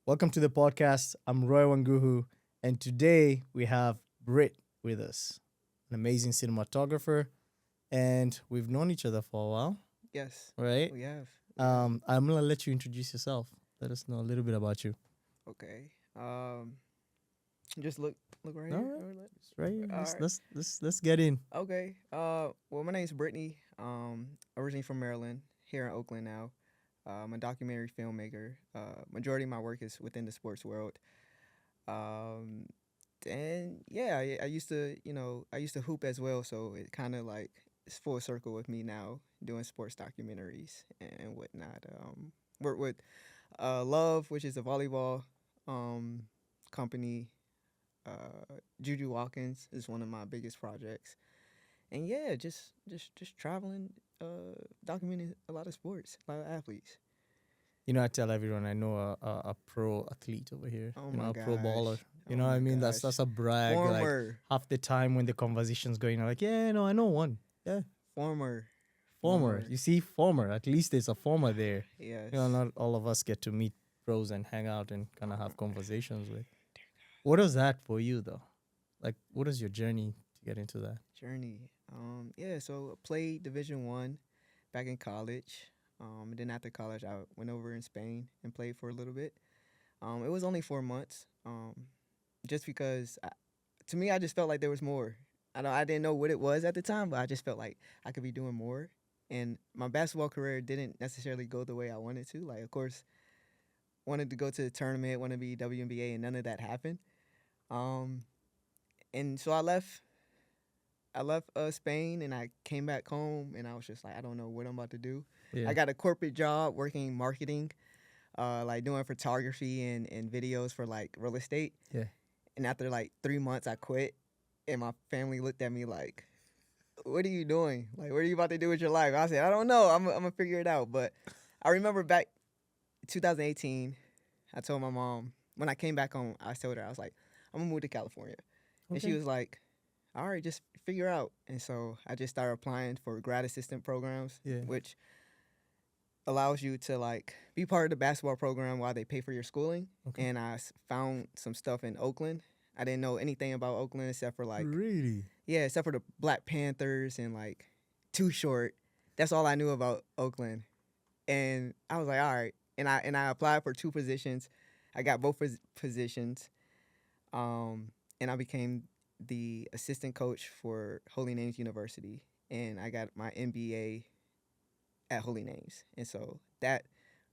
Welcome to the podcast. I'm Roy Wanguhu, and today we have Britt with us, an amazing cinematographer, and we've known each other for a while, Yes, right? we have. We have. I'm gonna let you introduce yourself. Let us know a little bit about you. Okay. Just look right All here. right, Or look- it's right. Here. All right. Let's get in. Okay. Well, my name's Brittany. Originally from Maryland, here in Oakland now. I'm a documentary filmmaker. Majority of my work is within the sports world. Um, and yeah, I used to, I used to hoop as well. So it kind of like it's full circle with me now, doing sports documentaries and whatnot. Work with Love, which is a volleyball um, company. Juju Watkins is one of my biggest projects, and yeah, just traveling, documenting a lot of sports, a lot of athletes. I tell everyone I know a pro athlete over here. Oh You know, my a pro baller. gosh, You oh know what I my mean? That's gosh, that's a brag. Like former, half the time when the conversation's going, I'm like, yeah, no, I know one. Yeah, former, former. former. You see, former. At least there's a former there. Yes. Not all of us get to meet pros and hang out and kind of Oh, have conversations with. What is that for you though? Like, what is your journey to get into that? journey. Yeah. So I played Division 1 back in college. And then after college, I went over in Spain and played for a little bit. It was only 4 months. Just because to me, I just felt like there was more. I didn't know what it was at the time, but I just felt like I could be doing more. And my basketball career didn't necessarily go the way I wanted to. Like, of course, wanted to go to the tournament, wanted to be WNBA, and none of that happened. Um, and so I left. I left Spain and I came back home and I was just like, I don't know what I'm about to do. Yeah. I got a corporate job working marketing, like doing photography and videos for like real estate. Yeah. And after like 3 months, I quit, and my family looked at me like, "What are you doing? Like, what are you about to do with your life?" I said, "I don't know. I'm gonna figure it out." But I remember back 2018, I told my mom when I came back home. I told her I was like, "I'm gonna move to California," and she Okay. was like, "All right, just figure out." And so I just started applying for grad assistant programs, Yeah. which allows you to like be part of the basketball program while they pay for your schooling. Okay. And found some stuff in Oakland. I didn't know anything about Oakland except for like, Really? yeah, except for the Black Panthers and like Too Short. That's all I knew about Oakland. And I was like, all right. And I applied for two positions. I got both positions. And I became the assistant coach for Holy Names University. And I got my MBA at Holy Names. And so that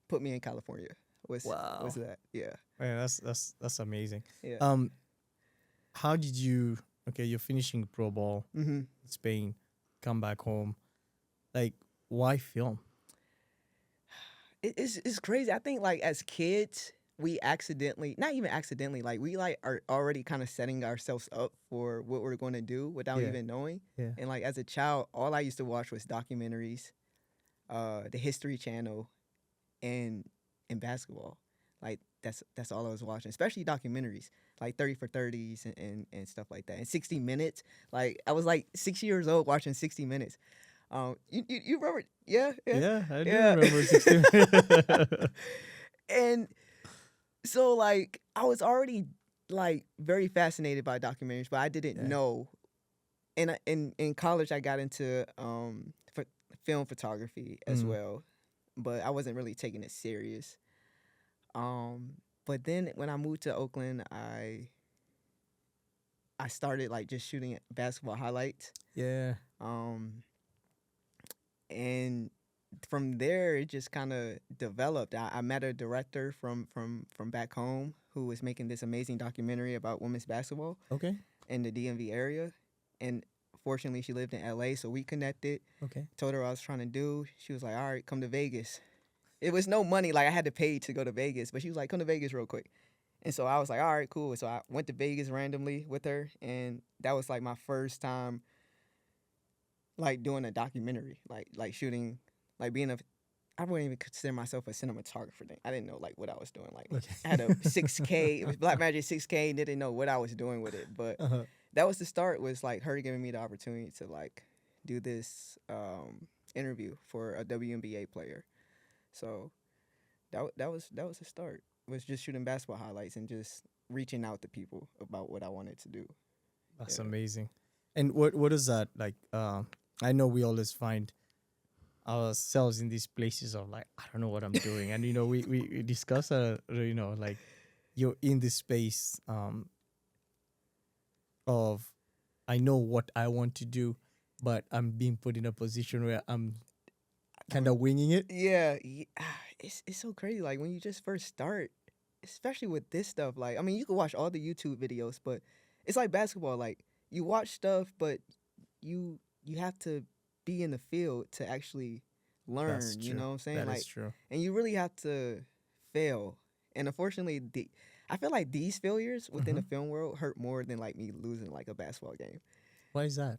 put me in California. Was Wow. that? Yeah. Man, that's amazing. Yeah. Um, how did you? Okay, you're finishing pro ball Mhm. in Spain, come back home. Like, why film? It's crazy. I think like as kids, we accidentally, not even accidentally, like we like are already kind of setting ourselves up for what we're going to do without Yeah. even knowing. Yeah. And like as a child, all I used to watch was documentaries, the History Channel, and basketball. Like that's all I was watching, especially documentaries like 30 for 30s and stuff like that. And 60 Minutes. Like I was like 6 years old watching 60 Minutes. You remember? Yeah, yeah, Yeah, I do yeah. remember 16. And so like I was already like very fascinated by documentaries, but I didn't Yeah. know. And in college, I got into film photography as Mm. well, but I wasn't really taking it serious. Um, but then when I moved to Oakland, I started like just shooting basketball highlights. Yeah. Um, and from there it just kind of developed. I met a director from back home who was making this amazing documentary about women's basketball Okay. in the DMV area, and fortunately she lived in LA, so we connected. Okay. Told her what I was trying to do. She was like, "All right, come to Vegas." It was no money, like I had to pay to go to Vegas, but she was like, "Come to Vegas real quick." And so I was like, "All right, cool." So I went to Vegas randomly with her, and that was like my first time like doing a documentary, like shooting, like being a. I wouldn't even consider myself a cinematographer. Then I didn't know like what I was doing. Like Okay. I had a 6K. It was Black Magic 6K. And didn't know what I was doing with it, but Uh-huh. that was the start. Was like her giving me the opportunity to like do this interview for a WNBA player. So that was the start. was just shooting basketball highlights and just reaching out to people about what I wanted to do. That's Yeah. amazing. And what is that like? I know we always find ourselves in these places of like, I don't know what I'm doing, and we discuss like you're in this space of I know what I want to do, but I'm being put in a position where I'm kind of winging it. Yeah, it's so crazy. Like when you just first start, especially with this stuff. Like I mean, you can watch all the YouTube videos, but it's like basketball. Like you watch stuff, but you have to be in the field to actually That's learn. You true. know what I'm saying? That is Like, true. and you really have to fail. And unfortunately, I feel like these failures within Hmm. the film world hurt more than like me losing like a basketball game Why is that?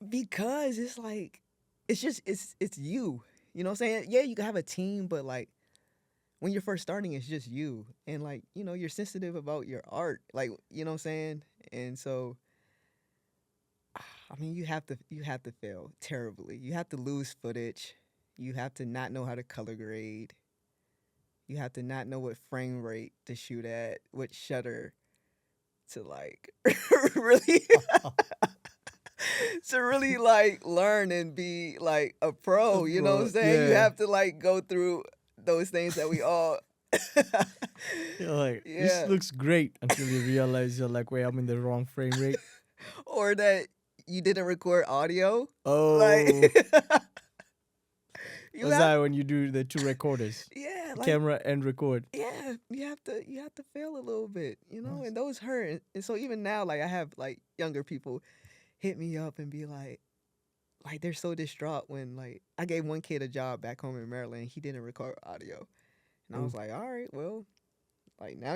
because it's like it's just it's you. You know what I'm saying? Yeah, you can have a team, but like when you're first starting, it's just you. And like, you're sensitive about your art. Like, you know what I'm saying? And so I mean you have to fail terribly. You have to lose footage. You have to not know how to color grade. You have to not know what frame rate to shoot at, what shutter to like really to really like learn and be like a pro, you know what Bro, I'm saying? You yeah. have to like go through those things that we all You're like, this yeah. looks great until you realize you're like, wait, I'm in the wrong frame rate. Or that you didn't record audio. Oh, Like you was have that when you do the two recorders, yeah, the like camera and record? yeah, you have to fail a little bit, Nice. and those hurt. And so even now, like I have like younger people hit me up and be like they're so distraught when like I gave one kid a job back home in Maryland, he didn't record audio. And I Ooh. was like, all right, well, like now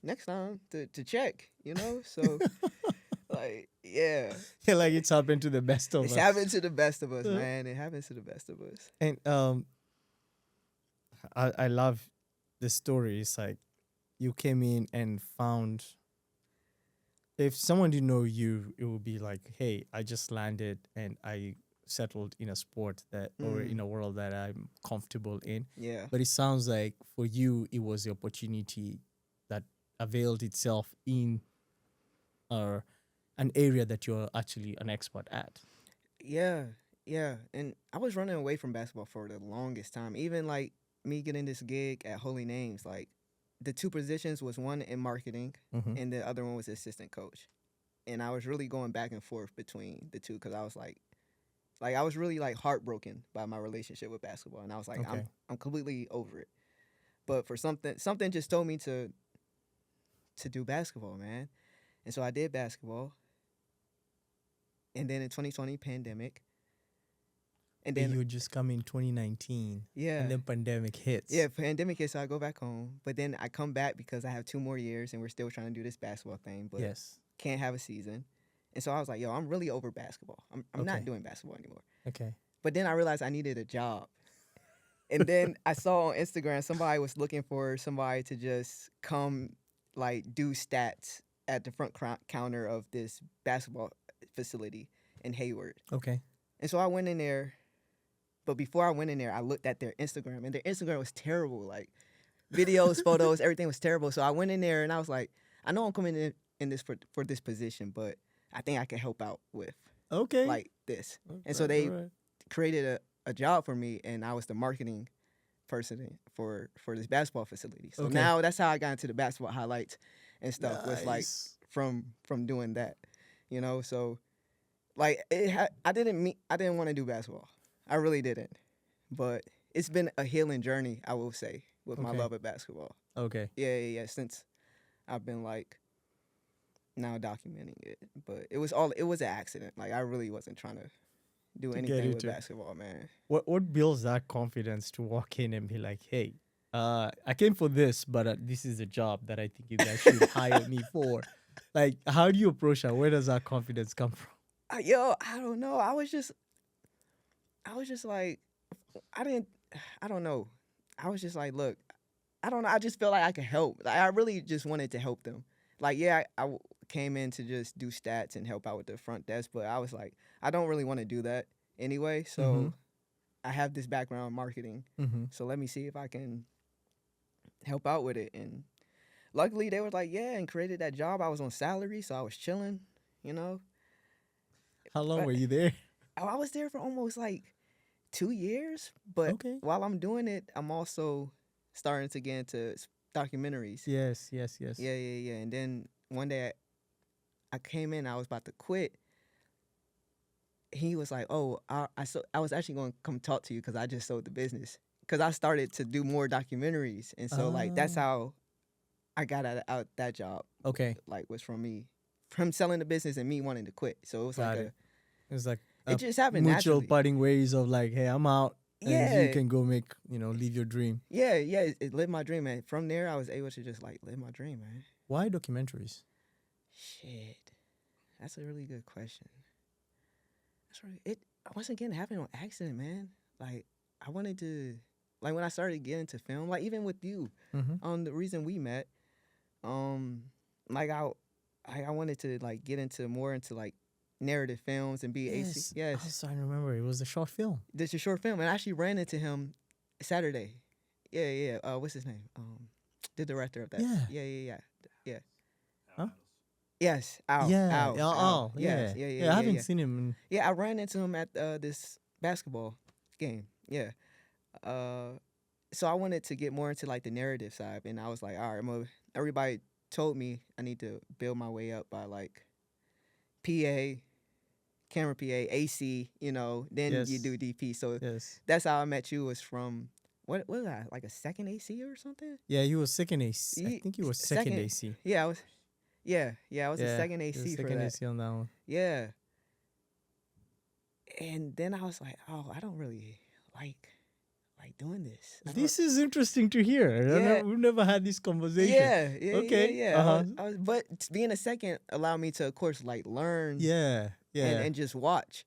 next time to check, So like yeah. Yeah, like it's happened to the best of It's us. happened to the best of us, man. It happens to the best of us. And I love the story. It's like you came in and found. If someone didn't know you, it would be like, hey, I just landed and I settled in a sport that or in Mm, a world that I'm comfortable in. yeah. But it sounds like for you, it was the opportunity that availed itself in uh, an area that you're actually an expert at. Yeah. Yeah. And I was running away from basketball for the longest time. Even like me getting this gig at Holy Names, like the two positions was one in marketing Mm-hmm. and the other one was assistant coach. And I was really going back and forth between the two because I was like I was really like heartbroken by my relationship with basketball, and I was like, I'm Okay. I'm completely over it. But for something just told me to do basketball, man. And so I did basketball, and then in 2020 pandemic, and But then you just come in 2019 yeah, and then pandemic hits. yeah, pandemic hit, so I go back home. But then I come back because I have 2 more years, and we're still trying to do this basketball thing, but Yes. can't have a season. And so I was like, yo, I'm really over basketball. I'm not Okay. doing basketball anymore. Okay. But then I realized I needed a job. And then I saw on Instagram somebody was looking for somebody to just come like do stats at the front counter of this basketball facility in Hayward. Okay. And so I went in there, but before I went in there, I looked at their Instagram, and their Instagram was terrible. Like videos, photos, everything was terrible. So I went in there and I was like, I know I'm coming in this for this position, but I think I can help out with Okay. like this. All And so right. they All right. created a job for me, and I was the marketing person for this basketball facility. So Okay. now that's how I got into the basketball highlights and stuff. Was like Nice. from doing that, So like I didn't want to do basketball. I really didn't. But it's been a healing journey, I will say, with my Okay. love of basketball. Okay. Yeah. Since I've been like now documenting it, but it was an accident. Like I really wasn't trying to do To get anything with into basketball, man. what builds that confidence to walk in and be like, hey, I came for this, but this is a job that I think you guys should hire me for. Like, how do you approach that? Where does that confidence come from? Yo, I don't know. I was just like, I didn't, I don't know. I was just like, look, I don't know. I just felt like I could help. Like, I really just wanted to help them. Like, yeah, came in to just do stats and help out with the front desk, but I was like, I don't really want to do that anyway. So Mm-hmm. I have this background in marketing. Mm-hmm. So let me see if I can help out with it. And luckily, they were like, yeah, and created that job. I was on salary, so I was chilling, you know. How long But were you there? I was there for almost like 2 years. But Okay. while I'm doing it, I'm also starting to get into documentaries. Yes, yes, yes. Yeah, yeah, yeah. And then one day I came in, I was about to quit. He was like, "Oh, I was actually going to come talk to you because I just sold the business because I started to do more documentaries, and so like that's Oh, how I got out that job. okay. Like was from me, from selling the business and me wanting to quit. So it was like Got it. It was like it a just happened mutual naturally. parting ways of like, hey, I'm out, and you Yeah, can go make, live your dream. yeah, yeah. It lived my dream, man. From there, I was able to just like live my dream, man. Why documentaries? Shit, that's a really good question. That's right. It once again happened on accident, man. Like I wanted to, like when I started getting into film, like even with you, Mm-hmm. the reason we met, um, like I wanted to like get into more into like narrative films and be AC. Yes, I Yes, was trying to remember. It was a short film. this is a short film, and I actually ran into him Saturday. Yeah, yeah. What's his name? The director of that. Yeah. Yeah, yeah, yeah, yeah. Huh? Yes, Al, Yeah. Al, Yeah. Al. Oh, Yes, yeah. yeah, yeah, Yeah. I yeah, haven't yeah. seen him. Yeah, I ran into him at this basketball game. Yeah. Uh, so I wanted to get more into like the narrative side, and I was like, all right, everybody told me I need to build my way up by like PA, camera PA, AC, then you Yes. do DP. So Yes. that's how I met you. Was from what was I like a second AC or something? Yeah. You was second AC. I think you was second Second, AC. yeah, I was. Yeah, yeah, I was a Yeah. second You was AC for second that. AC on that one. Yeah, and then I was like, oh, I don't really like doing this. I don't. This is interesting to hear. Yeah, We've never had this conversation. yeah, yeah, yeah, Okay. yeah. Uh huh. But being a second allowed me to, of course, like learn Yeah. and Yeah. just watch,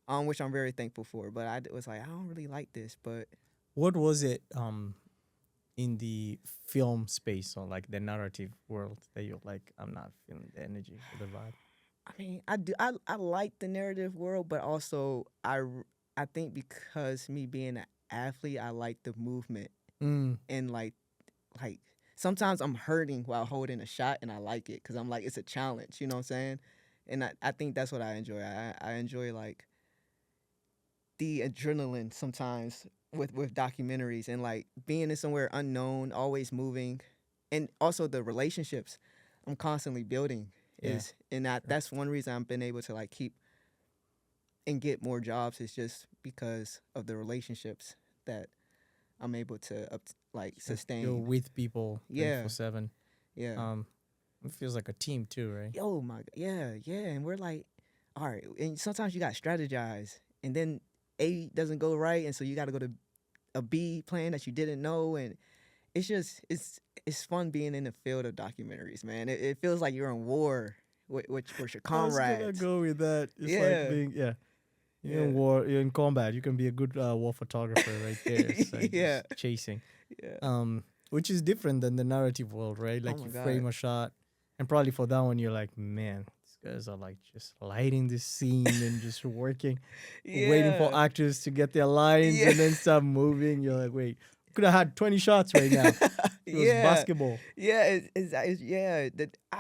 which I'm very thankful for. But was like, I don't really like this. But What was it in the film space or like the narrative world that you're like, I'm not feeling the energy or the vibe? I mean, I do. I like the narrative world, but also I think because me being an athlete, I like the movement Mm. and like sometimes I'm hurting while holding a shot, and I like it because I'm like it's a challenge. You know what I'm saying? And I think that's what I enjoy. I enjoy like the adrenaline sometimes with documentaries and like being in somewhere unknown, always moving, and also the relationships I'm constantly building Yeah. that's one reason I've been able to like keep and get more jobs is just because of the relationships that I'm able to like You're sustain. with people Yeah, 24/7. yeah. Um, it feels like a team too, right? Oh my god, yeah, yeah. And we're like, all right. And sometimes you got to strategize, and then A doesn't go right, and so you got to go to a B plan that you didn't know, and it's just it's fun being in the field of documentaries, man. It feels like you're in war with your I was gonna comrades. go with that. It's like Yeah, being, yeah, you're in yeah, war, you're in combat. You can be a good war photographer right there. It's like yeah, just chasing. yeah. Which is different than the narrative world, right? Oh Like my you god. frame a shot, and probably for that one, you're like, man, these guys are like just lighting this scene and just working, waiting for Yeah, actors to get their lines yeah. and then start moving. You're like, wait, could have had 20 shots right now. It was Yeah, basketball. yeah, yeah.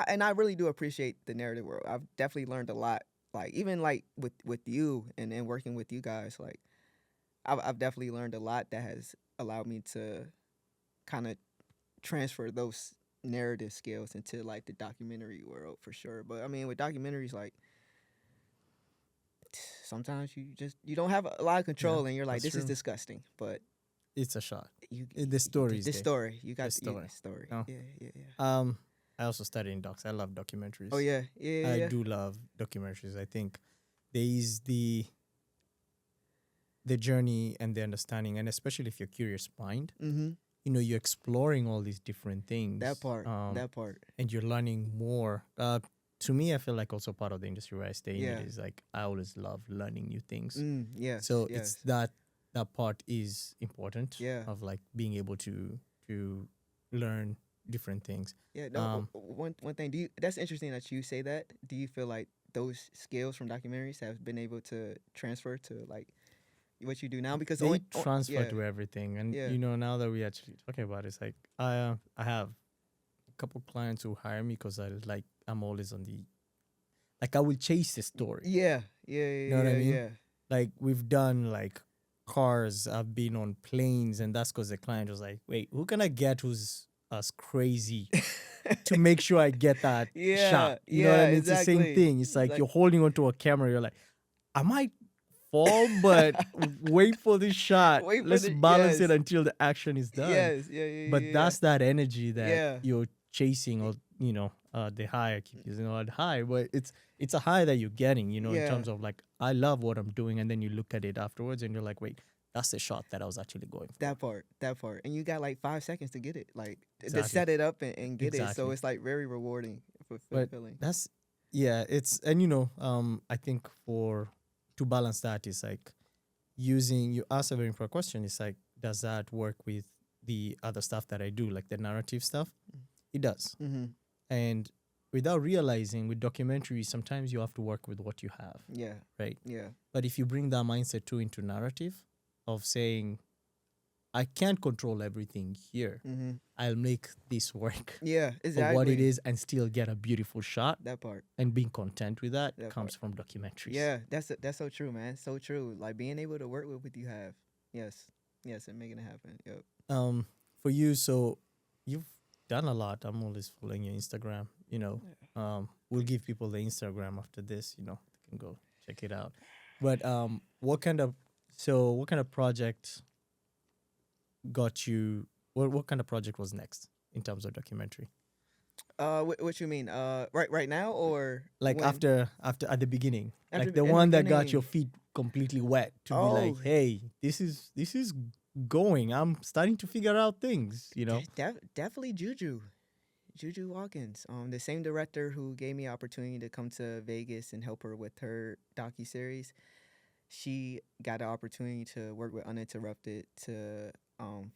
And I really do appreciate the narrative world. I've definitely learned a lot. Like even like with you and working with you guys, like I've definitely learned a lot that has allowed me to kind of transfer those narrative skills into like the documentary world for sure. But I mean, with documentaries, like sometimes you don't have a lot of Yeah, control, and you're like, that's this is true. disgusting. But It's a shot. you, The story is this there. story, you got The the story. story. Oh. Yeah, yeah, yeah. I also study in docs. I love Oh documentaries. yeah, yeah, yeah, I yeah. do love documentaries. I think there is the journey and the understanding, and especially if you're curious mind, Mm-hmm. you're exploring all these different That things, part. That part. and you're learning more. To me, I feel like also part of the industry where I stay in it Yeah. is like I always love learning new things. Yes. So it's Yes. that part is important Yeah. of like being able to learn different things. Yeah. No. Um, One thing. That's interesting that you say that. Do you feel like those skills from documentaries have been able to transfer to like what you do now? Because They transfer yeah, to everything, and yeah, now that we actually talking about it, it's like I have a couple clients who hire me because I'm always on the, like, I will chase the story. yeah, yeah, You know what I yeah, mean? yeah. Like, we've done like cars. I've been on planes, and that's because the client was like, "Wait, who can I get who's as crazy to make sure I get that shot?" Yeah, You know what I yeah, mean? It's the same exactly. thing. It's It's like like you're holding onto a camera. You're like, I might fall, but wait for the shot. wait for Let's the balance it yes, until the action is done. yes, yeah, yeah, But yeah, that's that energy that yeah, you're chasing, or the high. I keep using the word high, but it's a high that you're getting. In yeah. terms of like, I love what I'm doing, and then you look at it afterwards, and you're like, wait, that's the shot that I was actually going for. That part, and you got like 5 seconds to get it, like to Exactly. set it up and get it. So Exactly. it's like very rewarding, But fulfilling. that's it's, and I think to balance that is like, you ask a very important question. It's like, does that work with the other stuff that I do, like the narrative stuff? It does. Mm-hmm. And without realizing, with documentaries, sometimes you have to work with what you have, Yeah, right? yeah, But if you bring that mindset too into narrative, of saying, I can't control everything here, mm-hmm. I'll make this work Yeah, for what it exactly. is and still get a beautiful shot. That part. And being content with that That comes part. from documentaries. Yeah, that's so true, man. So true. Like being able to work with what you have. Yes, yes, and making it happen. Yep. For you, so you've done a lot. I'm always following your Instagram. We'll give people the Instagram after this. They can go check it out. But what kind of project got you? What kind of project was next in terms of documentary? What you mean? Right now or Like, when? after at the beginning, After like the in the one that got your beginning. feet completely wet to be like, Oh, hey, this is going. I'm starting to figure out things. definitely Juju. Juju Watkins, the same director who gave me opportunity to come to Vegas and help her with her docu-series. She got the opportunity to work with Uninterrupted to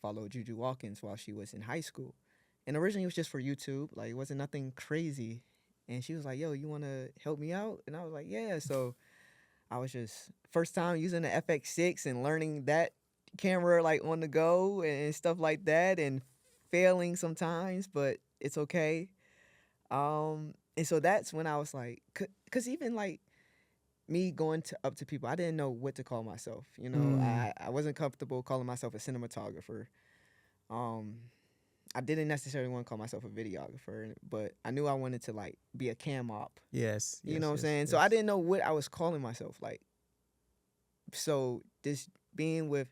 follow Juju Watkins while she was in high school. And originally it was just for YouTube, like it wasn't nothing crazy. And she was like, "Yo, you want to help me out?" And I was like, "Yeah." So I was just first time using the FX6 and learning that camera like on the go and stuff like that, and failing sometimes, but it's okay. And so that's when I was like, cause even like me going up to people, I didn't know what to call myself. I wasn't comfortable calling myself a cinematographer. Um, I didn't necessarily want to call myself a videographer, but I knew I wanted to like be a cam op. Yes. You know what I'm Yes. saying? So I didn't know what I was calling myself. Like, so this being with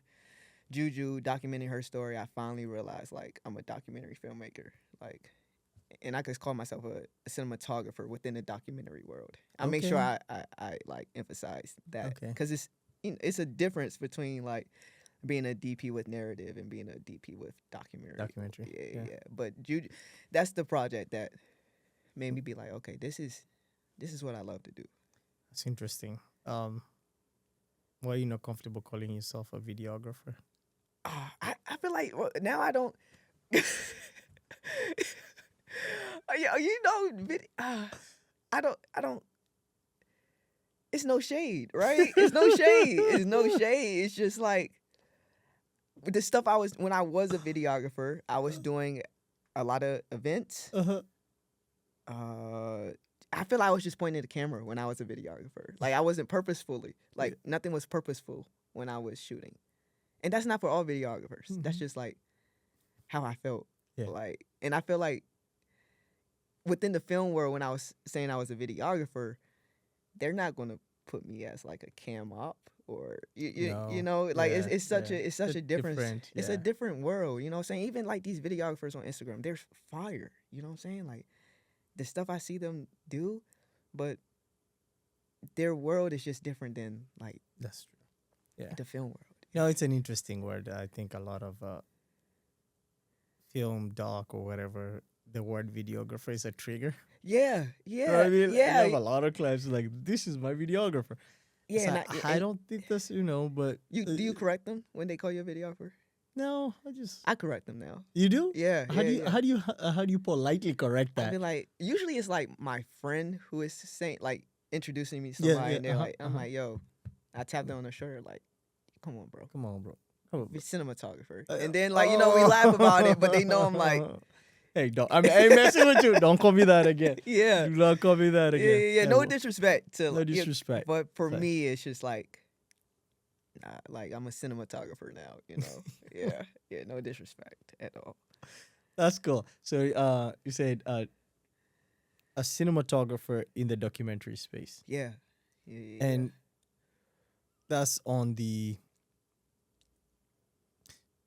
Juju, documenting her story, I finally realized like I'm a documentary filmmaker. Like, and I could call myself a cinematographer within the documentary world. I make sure Okay. I like emphasize that Okay. because it's a difference between like being a DP with narrative and being a DP with documentary. Documentary. Yeah, Yeah. yeah. But Juju, that's the project that made me be like, okay, this is what I love to do. That's interesting. Why are you not comfortable calling yourself a videographer? I feel like now I don't. I don't. It's no shade, right? It's no shade. It's no shade. It's just like the stuff when I was a videographer, I was doing a lot of events. Uh-huh. I feel like I was just pointing at the camera when I was a videographer. Like I wasn't purposefully. Like nothing was purposeful when I was shooting. And that's not for all videographers. That's just like how I felt. Yeah. Like, and I feel like within the film world, when I was saying I was a videographer, they're not going to put me as like a cam op or you know, like Yeah, it's such yeah. a difference. It's a yeah. different world. You know what I'm saying? Even like these videographers on Instagram, they're fire. You know what I'm saying? Like the stuff I see them do, but their world is just different than like That's true. Yeah. the film world. No, it's an interesting word. I think a lot of film, doc, or whatever, the word videographer is a trigger. Yeah, You know what I mean? yeah, I have a lot of clients like, this is my videographer. It's yeah. like, I don't think that's, but... Do you correct them when they call you a videographer? No, I correct them now. You do? Yeah. How do you politely correct that? I feel like usually it's like my friend who is saying like introducing me to somebody, and they're like, I'm like, yo, I tapped them on the shoulder, like, come on, bro. Come on, bro. Come on, Be bro. cinematographer. And then like, we laugh about it, but they know I'm like, hey, don't. I mean, I'm messing with you. Don't call me that again. yeah. Do not call me that Yeah, again. yeah, yeah. No disrespect to No disrespect. but for Sorry. me it's just like like I'm a cinematographer now, Yeah. Yeah, no disrespect at all. That's cool. So you said a cinematographer in the documentary space. Yeah. Yeah, yeah, yeah. And that's on the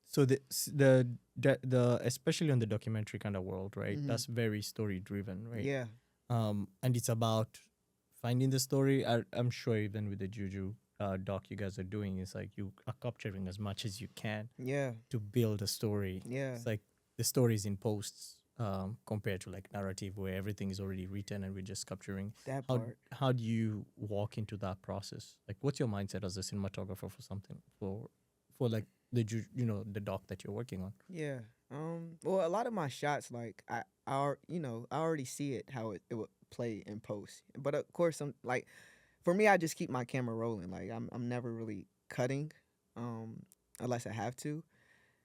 so the especially on the documentary kind of world, right? Mhm. That's very story driven, right? Yeah. And it's about finding the story. I'm sure even with the Juju doc you guys are doing, it's like you are capturing as much as you can Yeah. to build a story. Yeah. It's like the story is in posts compared to like narrative where everything is already written and we're just capturing. That How part. how do you walk into that process? Like, what's your mindset as a cinematographer for something for like the doc that you're working on? Yeah. Well, a lot of my shots, like I already see it how it would play in post. But of course, like for me, I just keep my camera rolling. Like I'm never really cutting, um, unless I have to.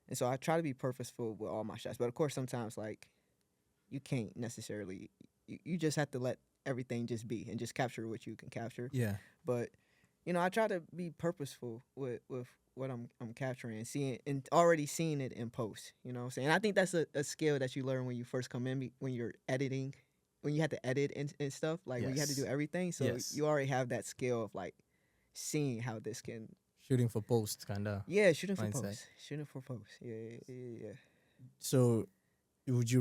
And so I try to be purposeful with all my shots. But of course, sometimes like you can't necessarily. You just have to let everything just be and just capture what you can capture. Yeah. But I try to be purposeful with what I'm capturing and seeing and already seeing it in post. You know what I'm saying? I think that's a skill that you learn when you first come in when you're editing, when you have to edit and stuff, like when you have to do Yes. everything. So Yes. you already have that skill of like seeing how this can. Shooting for post kind of Yeah, shooting for mindset. post. Shooting for post. Yeah, yeah, yeah, yeah. So would you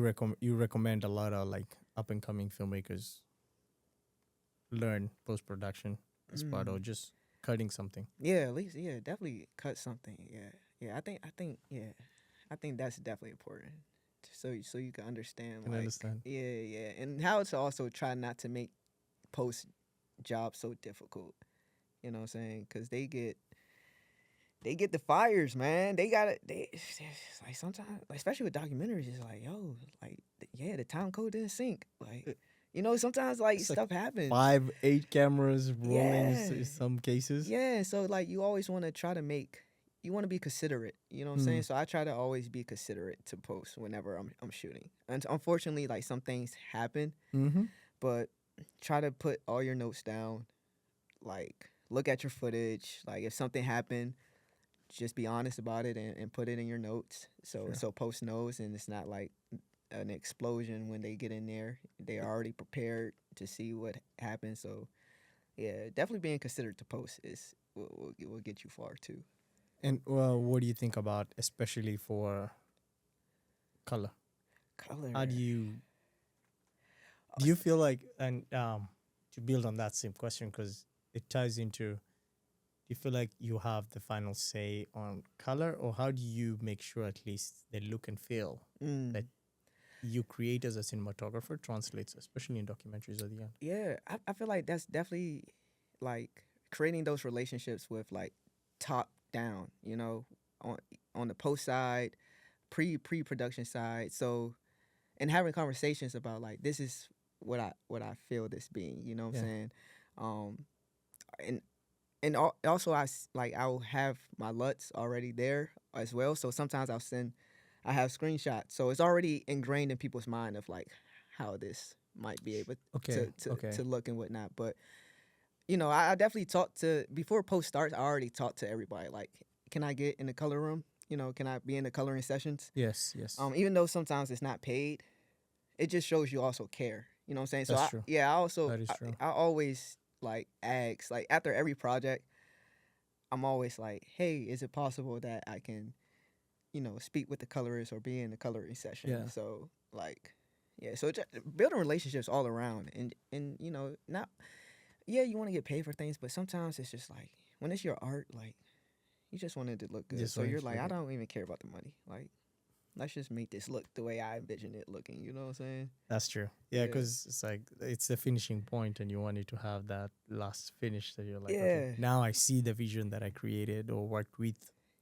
recommend a lot of like up and coming filmmakers learn post production as part Mm. of just cutting something? Yeah, at least definitely cut something. Yeah, yeah. I think that's definitely important. So you can understand Can like understand. yeah, and how to also try not to make post jobs so difficult. You know what I'm saying? Because they get the fires, man. They got it. It's like sometimes, like, especially with documentaries, it's like yo, like yeah, the time code didn't sync. Like sometimes like It's like stuff happens. 5, 8 cameras rolling Yeah, in some cases. yeah. So like you always want to try to make. You want to be considerate, you know what I'm Mm. saying? So I try to always be considerate to post whenever I'm shooting. And unfortunately, like some things happen, Mm-hmm. but try to put all your notes down. Like look at your footage. Like if something happened, just be honest about it and put it in your notes. So Sure. so post knows and it's not like an explosion when they get in there. They are already prepared to see what happens. So yeah, definitely being considered to post is will get you far too. And what do you think about, especially for color? How Color. do you feel like, and to build on that same question, because it ties into, do you feel like you have the final say on color, or how do you make sure at least the look and feel that Mm. you create as a cinematographer translates, especially in documentaries at the end? Yeah, I feel like that's definitely like creating those relationships with like top down, on on the post side, pre production side. So and having conversations about like this is what I feel this being, you know what I'm Yeah. saying? Um and also like I'll have my LUTs already there as well. So sometimes I have screenshots. So it's already ingrained in people's mind of like how this might be able Okay. to Okay. look and whatnot. But I definitely talk to before post starts. I already talk to everybody. Like, can I get in the color room? Can I be in the coloring sessions? Yes. Yes. Even though sometimes it's not paid, it just shows you also care. You know what I'm saying? So That's true. I also That is true. I always like ask like after every project, I'm always like, hey, is it possible that I can speak with the colorist or be in the coloring session? Yeah. So like, yeah, so just building relationships all around and not yeah, you want to get paid for things, but sometimes it's just like when it's your art, like you just want it to look good. Just So wanted you're to like, look I at. don't even care about the money. Like, let's just make this look the way I envision it looking. You know what I'm saying? That's true. Yeah, Yeah. because it's like it's the finishing point, and you wanted to have that last finish that you're like, okay, Yeah. now I see the vision that I created or worked with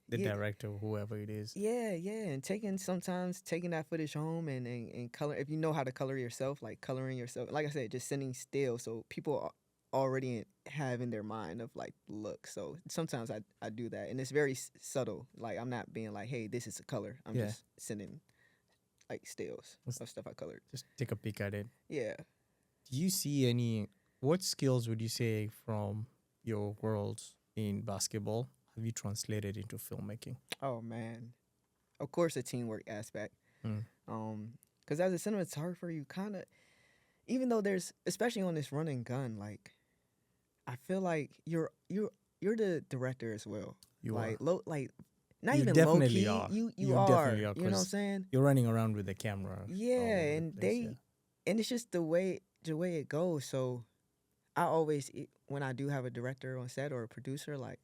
the Yeah. director or whoever it is. Yeah, yeah, and sometimes taking that footage home and color if you know how to color yourself, like coloring yourself. Like I said, just sitting still, so people already have in their mind of like look. So sometimes I do that, and it's very subtle. Like I'm not being like, hey, this is a color. I'm Yeah. just sending like stills Let's of stuff I colored. just take a peek at it. Yeah. Do you see any? What skills would you say from your world in basketball have you translated into filmmaking? Oh man. Of course, the teamwork aspect. Mm. Because as a cinematographer, you kind of, even though there's, especially on this run and gun, like I feel like you're the director as well. You Like are. like not You even low definitely key. are. You You definitely are. are You know what I'm because saying? you're running around with the camera Yeah, all over the and place. Yeah. and it's just the way it goes. So I always when I do have a director on set or a producer, like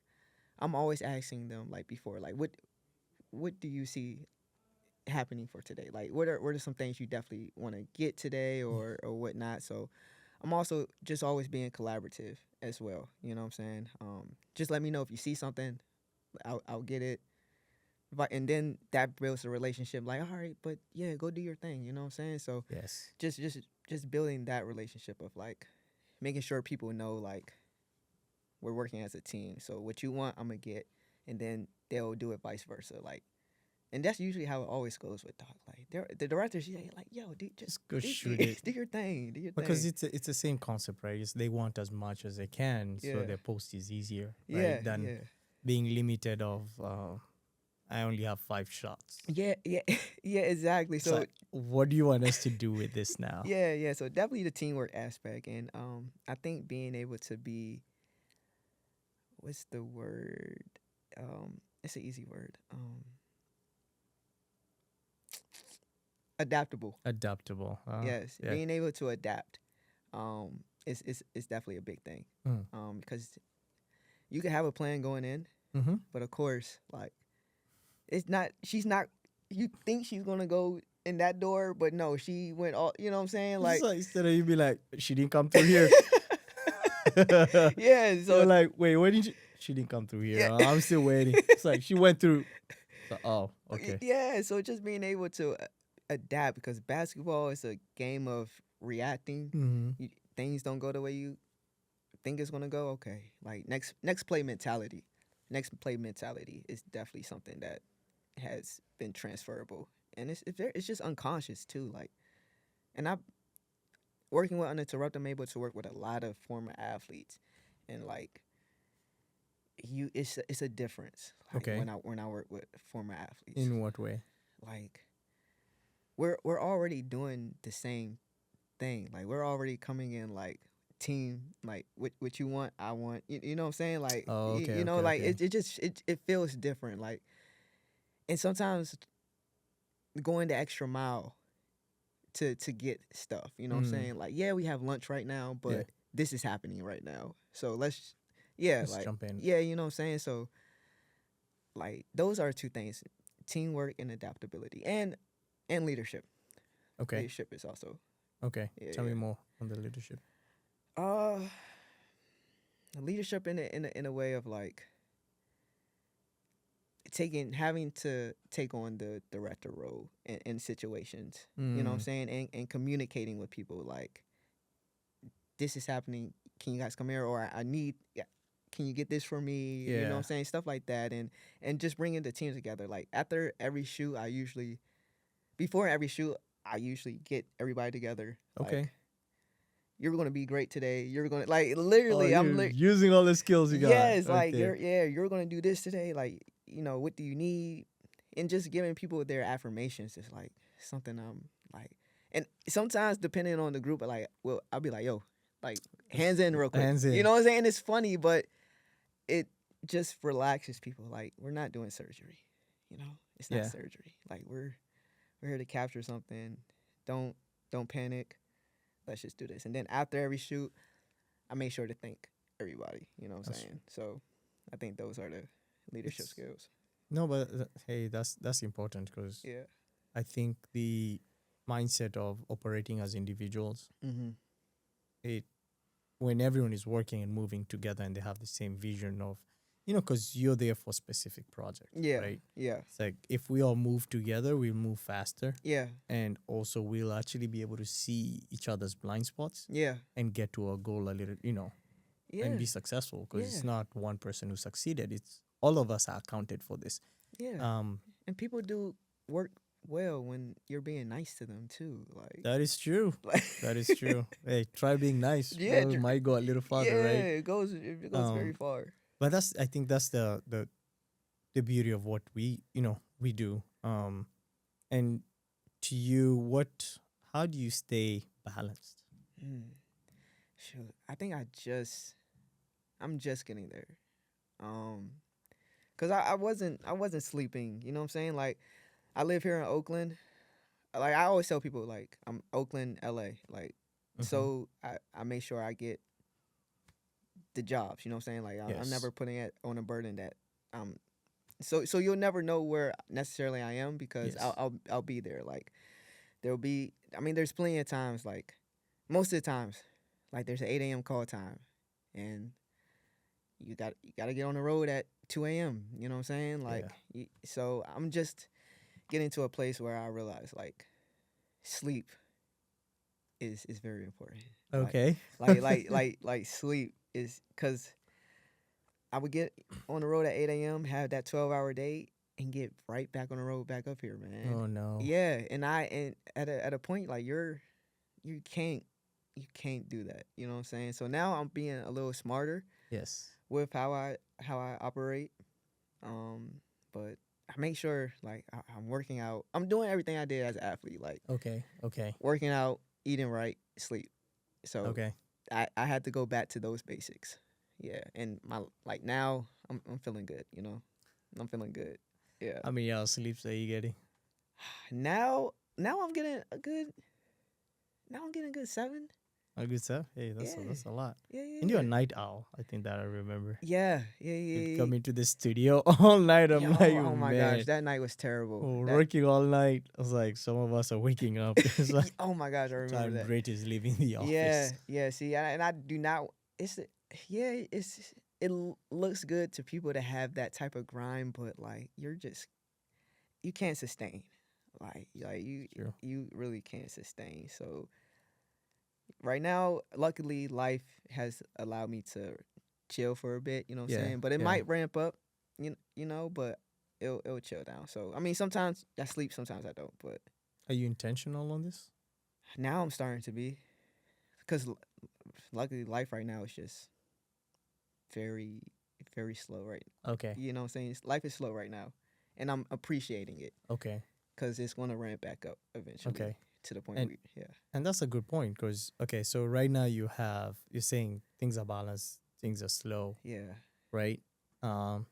I'm always asking them like before, like what do you see happening for today? Like what are some things you definitely want to get today or whatnot? So I'm also just always being collaborative as well. You know what I'm saying? Just let me know if you see something, I'll get it. And then that builds a relationship. Like, all right, but yeah, go do your thing. You know what I'm saying? So Yes. just building that relationship of like making sure people know like we're working as a team. So what you want, I'm gonna get, and then they'll do it vice versa. Like, and that's usually how it always goes with doc. Like, the directors, yeah, like, yo, dude, just Just go shoot it. do your thing, do your Because thing. it's the same concept, right? They want as much as they can, so Yeah, their post is easier, yeah, right? Than yeah, being limited of I only have 5 shots. yeah, yeah, yeah, exactly. It's So like, what do you want us to do with this now? yeah, yeah. So definitely the teamwork aspect, and I think being able to be, what's the word? It's an easy word. Adaptable. Adaptable. Yes, Yeah. being able to adapt, is definitely a big thing. Mm. Because you can have a plan going in, Mm-hmm. but of course, like it's not. She's not. You think she's gonna go in that door, but no, she went all. You know what I'm saying? Like, So instead of you be like, she didn't come through here. yeah. You're So like, wait, where did you? She didn't come through here. yeah, I'm still waiting. It's like she went through. So, oh, okay. yeah. So just being able to adapt, because basketball is a game of reacting. Mm-hmm. Things don't go the way you think it's gonna go. Okay, like next play mentality. Next play mentality is definitely something that has been transferable, and it's just unconscious too. Like, and I working with Uninterrupted, I'm able to work with a lot of former athletes, and like it's a difference. Like Okay. when I work with former athletes, In what way? like we're already doing the same thing. Like we're already coming in like team, like what you want, I want. You know what I'm saying? Like Oh, okay, you know, okay, like okay. it feels different. Like, and sometimes going the extra mile to get stuff. You know what I'm Mm. saying? Like, yeah, we have lunch right now, Yeah. but this is happening right now. So yeah, Let's like, jump in. yeah, you know what I'm saying? So, like, those are two things: teamwork and adaptability, and leadership. Okay. Leadership is also Okay. yeah, Tell yeah. me more on the leadership. Uh, leadership in a way of like having to take on the director role in situations. You know what I'm Mm. saying? And communicating with people like, this is happening. Can you guys come here? Or I need. Yeah, can you get this for me? You know what Yeah. I'm saying? Stuff like that, and just bringing the team together. Like after every shoot, before every shoot, I usually get everybody together. Okay. Like, you're gonna be great today. You're gonna like Oh, literally. you're using all the skills you got Yes, right like there. you're gonna do this today. Like, what do you need? And just giving people their affirmations is like something I'm like. And sometimes depending on the group, like, well, I'll be like, yo, like hands in real quick. Hands You in. know what I'm saying? It's funny, but it just relaxes people. Like, we're not doing surgery. It's not Yeah. surgery. Like, we're here to capture something. Don't don't panic. Let's just do this. And then after every shoot, I make sure to thank everybody. You know what I'm That's saying? So I think those are the leadership it's skills. no, but hey, that's important because Yeah. I think the mindset of operating as individuals, Mm-hmm. it when everyone is working and moving together and they have the same vision of, because you're there for specific projects, Yeah. right? Yeah. It's like if we all move together, we'll move faster, Yeah. and also we'll actually be able to see each other's blind spots Yeah. and get to our goal a little. and Yeah. be successful, because Yeah. it's not one person who succeeded. It's all of us are accounted for this. Yeah. Um, And people do work well when you're being nice to them too. Like, that is true. like That is true. Hey, try being nice. yeah, Well, it might go a little farther, right? yeah, it goes very Um, far. but I think that's the beauty of what we do. And to you, how do you stay balanced? Mm, shoot, I think I'm just getting there. Um, cause I wasn't sleeping. You know what I'm saying? Like, I live here in Oakland. Like, I always tell people, like, I'm Oakland, LA. Like, Mm-hmm. so I make sure I get the jobs. You know what I'm saying? Like, I'm Yes. never putting it on a burden that um. So you'll never know where necessarily I am, because I'll Yes. I'll, I'll be there. Like, there'll be. I mean, there's plenty of times. Like, most of the times, like, there's an 8 a.m. call time, and you gotta get on the road at 2 a.m. You know what I'm saying? Yeah. Like, so I'm just getting to a place where I realize, like, sleep is very important. Like Okay. like sleep is, because I would get on the road at 8 a.m., have that 12-hour day, and get right back on the road, back up here, man. Oh no. Yeah, and at a point, like, you can't do that. You know what I'm saying? So now I'm being a little smarter Yes. with how I operate. Um, but I make sure, like, I'm working out. I'm doing everything I did as an athlete, like Okay. Okay. working out, eating right, sleep. So Okay. I had to go back to those basics. Yeah, and my, like, now I'm feeling good. I'm feeling good. Yeah. How many hours sleeps are you getting? Now I'm getting a good. Now I'm getting a good 7. A good stuff. Hey, that's Yeah. that's a lot. Yeah. And you're Yeah. a night owl. I think that I remember. Yeah. Yeah. You'd Yeah. come into the studio all night. Yeah. I'm like, Oh my gosh, man, that night was terrible. oh, That. working all night. I was like, some of us are waking up. It's like Oh my gosh, I the remember time that. Brit is leaving the Yeah. office. Yeah. See, and I do not. It's yeah. Looks good to people to have that type of grind, but, like, you can't sustain. Like True. you really can't sustain. So right now, luckily, life has allowed me to chill for a bit. You know what I'm Yeah. saying? But it Yeah. might ramp up. But it'll chill down. So, I mean, sometimes I sleep, sometimes I don't. But Are you intentional on this? now I'm starting to be, because luckily, life right now is just very, very slow. Right? Okay. You know what I'm saying? Life is slow right now, and I'm appreciating it, Okay. because it's going to ramp back up eventually, Okay. to the point And where, yeah. and that's a good point, because okay, so right now you're saying things are balanced, things are slow, Yeah. right? Um,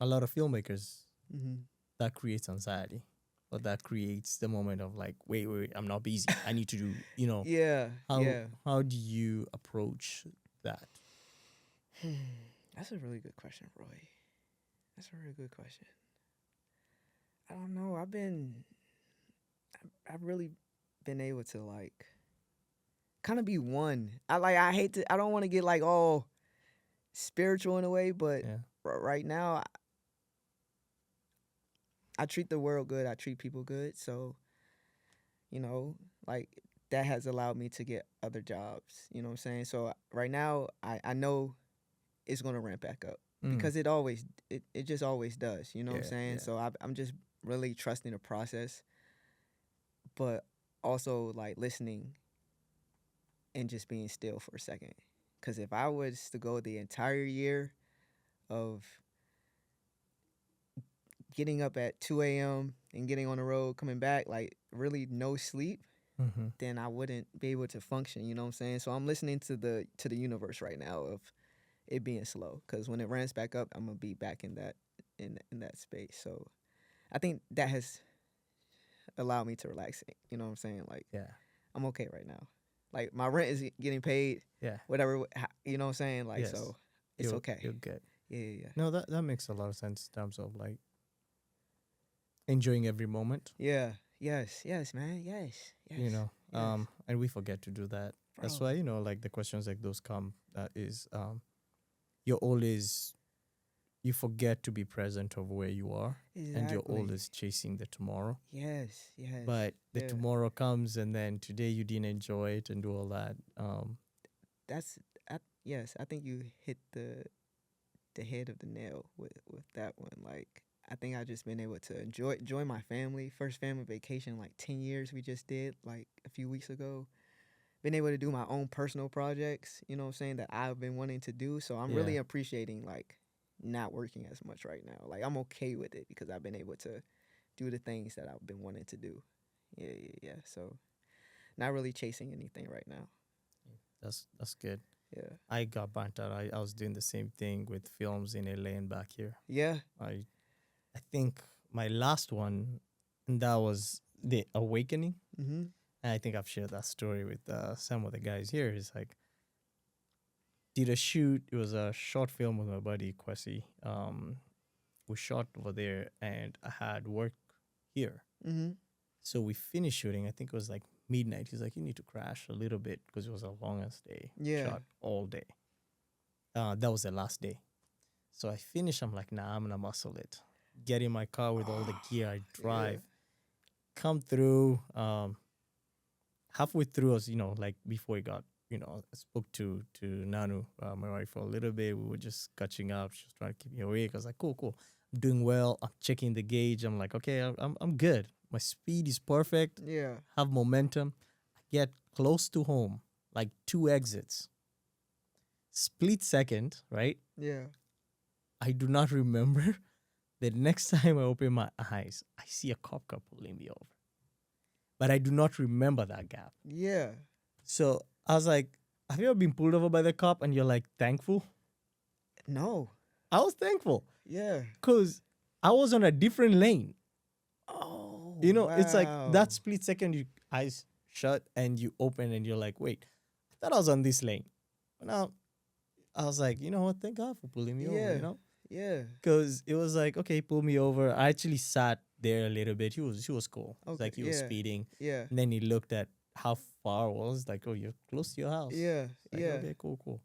a lot of filmmakers, Mm-hmm. that creates anxiety, or that creates the moment of like, wait, I'm not busy. I need to do, Yeah. how Yeah. how do you approach that? That's a really good question, Roy. That's a really good question. I don't know. I've really been able to, like, kind of be one. I hate to. I don't want to get, like, all spiritual in a way, but Yeah. right now, I treat the world good. I treat people good. So, you know, like, that has allowed me to get other jobs. You know what I'm saying? So right now, I know it's gonna ramp back up, Mm. because it just always does. You know what I'm Yeah. saying? Yeah. So I'm just really trusting the process, but also, like, listening and just being still for a second. Because if I was to go the entire year of getting up at 2 a.m. and getting on the road, coming back, like, really no sleep, Mm-hmm. then I wouldn't be able to function. You know what I'm saying? So I'm listening to the universe right now of it being slow. Because when it ramps back up, I'm gonna be back in that space. So I think that has allowed me to relax. You know what I'm saying? Like, Yeah. I'm okay right now. Like, my rent is getting paid, Yeah. whatever. You know what I'm saying? Like, Yes. so it's okay. You're good. Yeah, yeah, No, that makes a lot of sense in terms of like enjoying every moment. yeah. Yes, man. Yes. Yes, And we forget to do that. That's bro. why, like the questions like those come, that is, you're always, you forget to be present of where you are, and you're Exactly. always chasing the tomorrow. Yes. But the Yeah. tomorrow comes, and then today you didn't enjoy it and do all that. That's yes, I think you hit the head of the nail with that one. Like, I think I just been able to enjoy my family. First family vacation in like 10 years we just did like a few weeks ago. Been able to do my own personal projects, you know what I'm saying, that I've been wanting to do. So I'm Yeah, really appreciating like not working as much right now. Like I'm okay with it because I've been able to do the things that I've been wanting to do. Yeah, yeah, yeah. So not really chasing anything right now. that's good. Yeah. I got burnt out. I was doing the same thing with films in LA and back here. Yeah. I I think my last one, that was The Awakening. Mm-hmm. And I think I've shared that story with some of the guys here. It's like, did a shoot. It was a short film with my buddy Kwesi. We shot over there, and I had work here. Mm-hmm. So we finished shooting. I think it was like midnight. He's like, "You need to crash a little bit because it was the longest day. Yeah. Shot all day. That was the last day. So I finished. I'm like, nah, I'm gonna muscle it. Get in my car with all the gear. I drive. Come through. Halfway through, us, like before we got, I spoke to Nanu, my wife, for a little bit. We were just catching up. She was trying to keep me awake. I was like, cool, cool. I'm doing well. I'm checking the gauge. I'm like, okay, I'm good. My speed is perfect. Yeah. Have momentum. I get close to home, like 2 exits. Split second, right? Yeah. I do not remember. The next time I open my eyes, I see a cop car pulling me over. But I do not remember that gap. Yeah. So I was like, have you ever been pulled over by the cop and you're like thankful? No. I was thankful Yeah. because I was on a different lane. Oh. It's like Wow. that split second, you eyes shut and you open and you're like, wait, I thought I was on this lane. But now I was like, you know what? Thank God for pulling me Yeah. over, Yeah. Because it was like, okay, pull me over. I actually sat there a little bit. He was cool. It's Okay. like he was Yeah. speeding. Yeah. And then he looked at how far it was. Like, oh, you're close to your house. Yeah. It's like, Yeah. okay, cool, cool.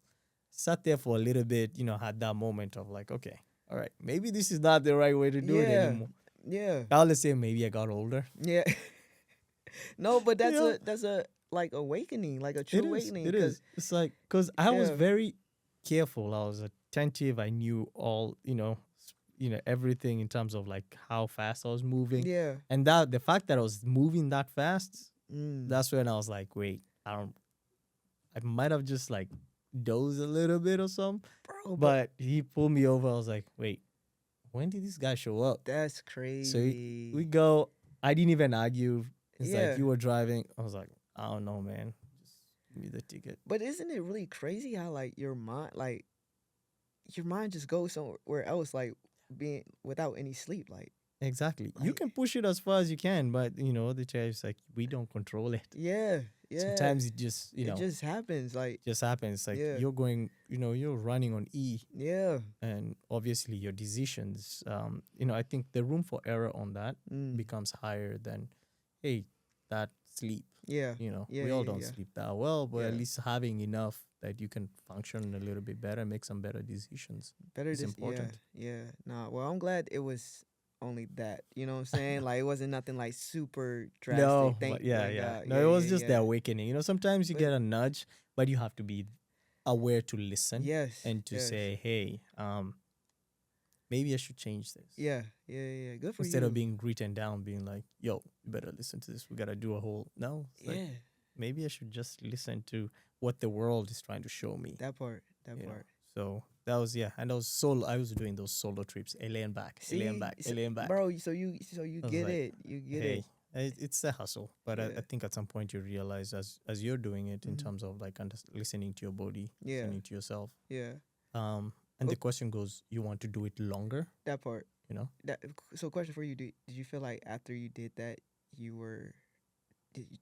Sat there for a little bit, had that moment of like, okay, all right, maybe this is not the right way to do it Yeah. anymore. Yeah. I'll just say maybe I got older. Yeah. No, but You know, that's a like awakening, like a true it is. awakening. It Cause is. It's like, because I was yeah. very careful. I was attentive. I knew all, everything in terms of like how fast I was moving. Yeah. And that the fact that I was moving that fast, Mm. that's when I was like, wait, I might have just like dozed a little bit or something. Bro, But he pulled me over. I was like, wait, when did this guy show up? that's So crazy. we go. I didn't even argue. It's Yeah. like, you were driving. I was like, I don't know, man. Just give me the ticket. But isn't it really crazy how like your mind just goes somewhere else, like being without any sleep, Exactly. You like can push it as far as you can, but the chair's like, we don't control it. yeah, yeah. Sometimes it just, it just happens, like just happens. Like yeah, you're going, you're running on E, yeah, and obviously your decisions, I think the room for error on that becomes higher than, hey, that sleep. yeah, yeah, We all yeah, don't yeah. sleep that well, but at Yeah. least having enough that you can function a little bit better, make some better decisions Better is just important. yeah. Nah, well, I'm glad it was only that. You know what I'm saying? Like it wasn't nothing like super drastic. No, Thank, but yeah, thank yeah. God. No, Yeah, it was yeah, just the yeah. awakening. Sometimes you But get a nudge, but you have to be aware to listen yes, and to yes, say, hey, maybe I should change this. yeah, yeah, yeah. Good for Instead you. of being written down, being like, yo, you better listen to this. We got to do a whole. No, it's like, Yeah, maybe I should just listen to what the world is trying to show me. that part, that you know. part. So that was, yeah, and I was doing those solo trips, LA and back, LA and See, back, LA and back. bro. So you I was get like, it. You get hey, it. it's a hustle, but Yeah. I think at some point you realize as you're doing it in Mhm. terms of like listening to your body, Yeah. listening to yourself. Yeah, And the question goes, you want to do it longer, that part. you know? So, question for you: Did you feel like after you did that,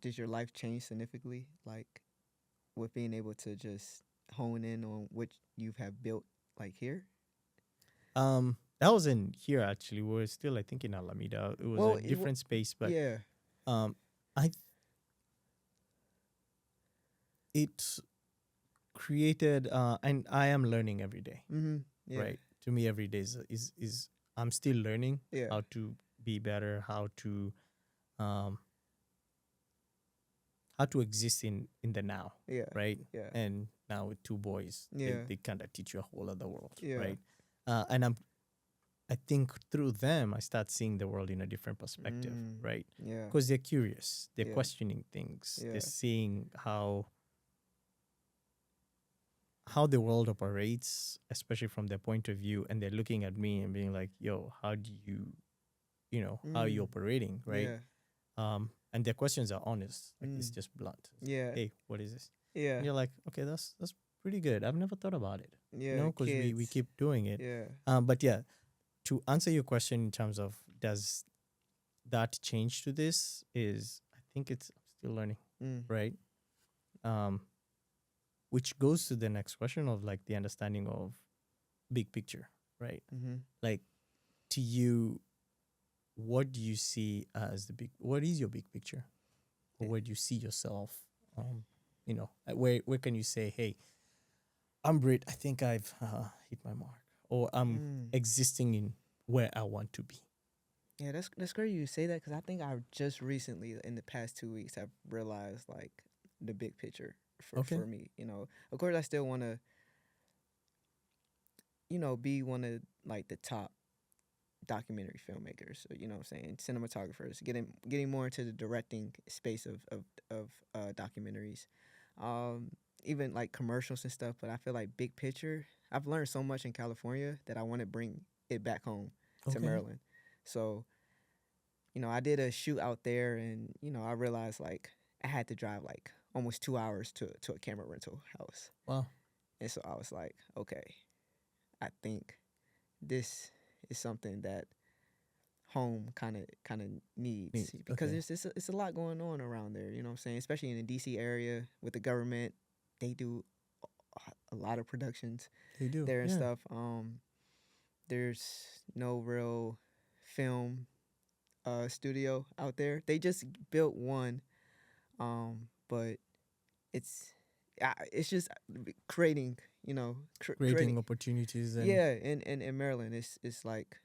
did your life change significantly? Like with being able to just hone in on what you have built, like here. That was in here actually. We were still, I think, in Alameda. It was Well, a different space, but yeah, I it created and I am learning every day. yeah, Right? To me, every day is I'm still learning yeah, how to be better, how to how to exist in the now, Yeah. right? Yeah. And now with two boys, Yeah. they kind of teach you a whole other world, Yeah. right? And I think through them, I start seeing the world in a different perspective, right? Yeah. Because they're curious, they're Yeah. questioning things, Yeah. they're seeing how the world operates, especially from their point of view, and they're looking at me and being like, "Yo, how do you, how are you operating, right?" Yeah. And their questions are honest, like it's just blunt. It's like, Yeah. "Hey, what is this?" Yeah. And you're like, "Okay, that's pretty good. I've never thought about it, Yeah. because we Kids. keep doing it." Yeah. But yeah, to answer your question in terms of does that change to this is I think it's still learning, right? Um, which goes to the next question of like the understanding of big picture, right? Like to you, what do you see as what is your big picture? Or where do you see yourself? Where can you say, hey, I'm Brit, I think I've hit my mark, or I'm existing in where I want to be. Yeah, that's great you say that because I think I just recently in the past 2 weeks have realized like the big picture for me. Of course I still want to be one of like the top documentary filmmakers. You know what I'm saying, cinematographers, getting more into the directing space of documentaries, even like commercials and stuff. But I feel like big picture. I've learned so much in California that I want to bring it back home to Maryland. So I did a shoot out there, and I realized like I had to drive like almost 2 hours to a camera rental house. Wow. And so I was like, okay, I think this is something that home kind of needs because it's a lot going on around there. You know what I'm saying? Especially in the DC area with the government, they do a lot of productions. They do there and stuff. There's no real film studio out there. They just built one, but it's just creating, creating opportunities and yeah. In Maryland, it's like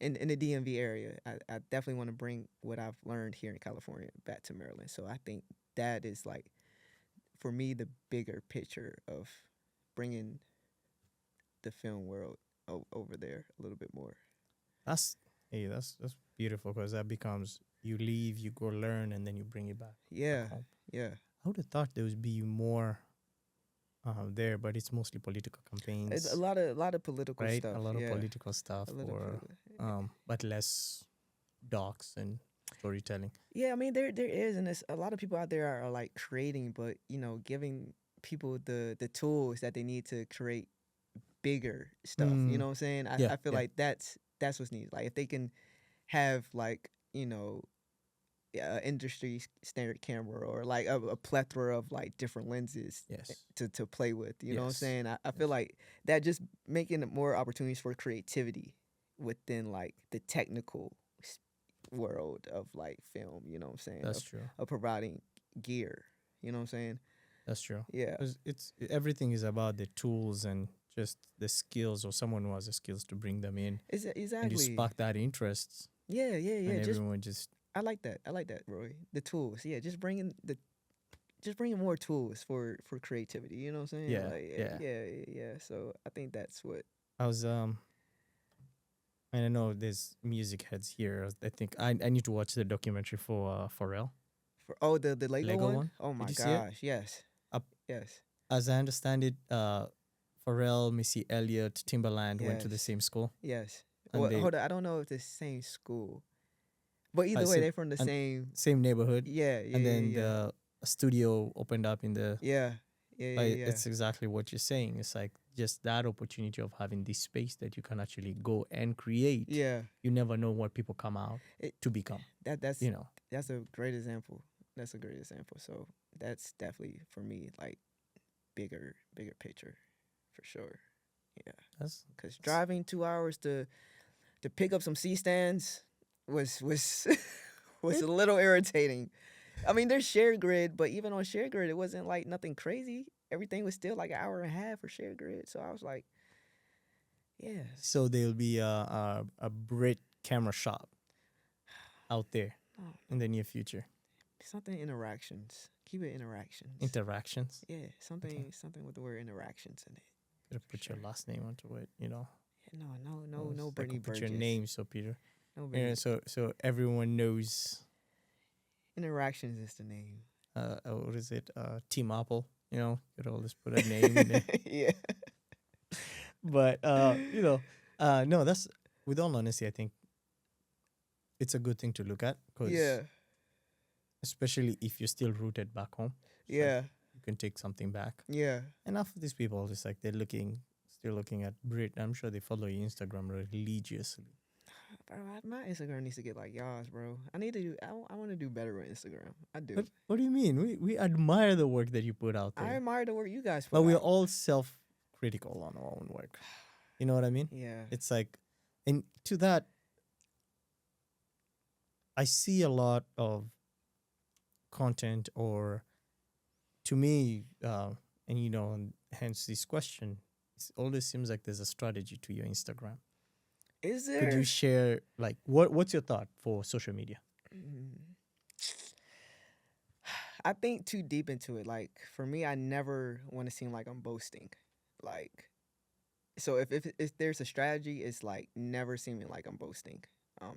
in the DMV area. I definitely want to bring what I've learned here in California back to Maryland. So I think that is like for me the bigger picture of bringing the film world over there a little bit more. that's beautiful because that becomes you leave, you go learn, and then you bring it back home. Yeah. I would have thought there would be more there, but it's mostly political campaigns. It's a lot of political right? stuff. A lot of Yeah. political stuff, but less docs and storytelling. Yeah, I mean there is, and there's a lot of people out there are like creating, but giving people the tools that they need to create bigger stuff. You know what I'm saying? I feel like that's what's needed. Like if they can have like industry standard camera or like a plethora of like different lenses to play with. You know what I'm saying? I feel like that just making more opportunities for creativity within like the technical world of like film. You know what I'm saying? That's true. Of providing gear. You know what I'm saying? That's true. Yeah. 'Cause everything is about the tools and just the skills, or someone who has the skills to bring them in. Exactly. And you spark that interest. Yeah. And everyone just. I like that, Roy. The tools. Yeah, just bringing more tools for creativity. You know what I'm saying? Yeah. Like, yeah. So I think that's what I was and I know there's music heads here. I think I need to watch the documentary for Pharrell. The Lego one? Oh my gosh, yes. Yes. As I understand it, Pharrell, Missy Elliott, Timbaland went to the same school. Yes. Well, hold on, I don't know if the same school, but either way, they're from the same neighborhood. Yeah. And then the studio opened up in the. Yeah. It's exactly what you're saying. It's like just that opportunity of having this space that you can actually go and create. Yeah. You never know what people come out to become. That's a great example. That's a great example. So that's definitely for me like bigger picture for sure. Yeah. Because driving 2 hours to pick up some C stands was was a little irritating. I mean, there's shared grid, but even on shared grid, it wasn't like nothing crazy. Everything was still like an hour and a half for shared grid. So I was like, yeah. So there'll be a Brit camera shop out there in the near future. Something interactions Keep it interactions. Interactions. Yeah, Okay. something with the word interactions in it. Gotta For put your sure. last name onto it, you know. Yeah, no, I Brittany could put your Burgess. name, so Peter. No, Yeah, Brittany. so everyone knows. Interactions is the name. What is it? Team Apple. You know, you could always put a name in there. Yeah. But no, that's with all honesty, I think it's a good thing to look at because Yeah. especially if you're still rooted back home, it's like Yeah. you can take something back. Yeah. And half of these people, it's like still looking at Brit. I'm sure they follow your Instagram religiously. Bro, my Instagram needs to get like y'all's, bro. I need to do. I want to do better with Instagram. I do. What do you mean? We admire the work that you put out I there, admire the work you guys but put we're out. all self-critical on our own work. You know what I mean? Yeah. It's like, and to that, I see a lot of content, or to me, and hence this question. It always seems like there's a strategy to your Instagram. Is Could you there? share like what's your thought for social media? Mm. I think too deep into it. Like for me, I never want to seem like I'm boasting. Like so, if there's a strategy, it's like never seeming like I'm boasting.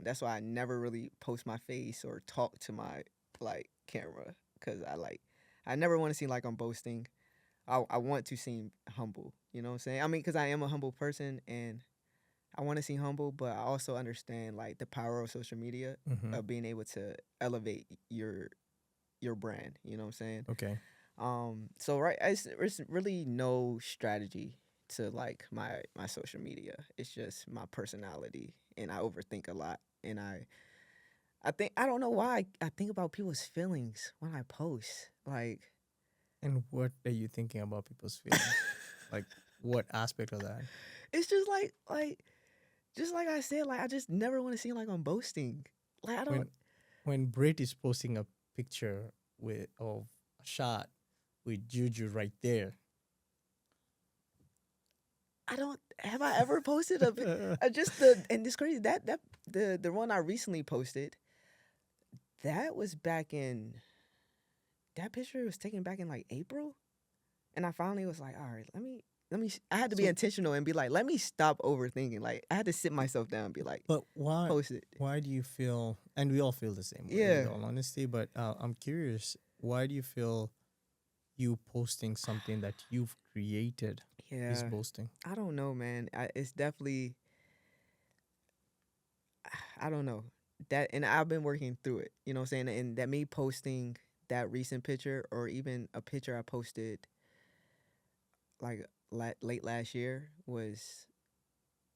That's why I never really post my face or talk to my like camera because I never want to seem like I'm boasting. I want to seem humble. You know what I'm saying? I mean, because I am a humble person and I want to seem humble, but I also understand like the power of social media Mm-hmm. of being able to elevate your brand. You know what I'm saying? Okay. So right, it's really no strategy to like my social media. It's just my personality, and I overthink a lot, and I think I don't know why I think about people's feelings when I post. Like And what are you thinking about people's feelings? Like what aspect of that? it's just like I said, like I just never want to seem like I'm boasting. Like I don't When when Brit is posting a picture of a shot with Juju right there. I don't have I ever posted I just the and it's crazy that the one I recently posted that was back in that picture was taken back in like April, and I finally was like, all right, I had to be So, intentional and be like, let me stop overthinking. Like I had to sit myself down and be like, but why post it. why do you feel? And we all feel the same way, with Yeah, all honesty. But I'm curious, why do you feel you posting something that you've created is yeah. boasting? I don't know, man. It's definitely I don't know that, and I've been working through it. You know what I'm saying? And that me posting that recent picture, or even a picture I posted like late last year, was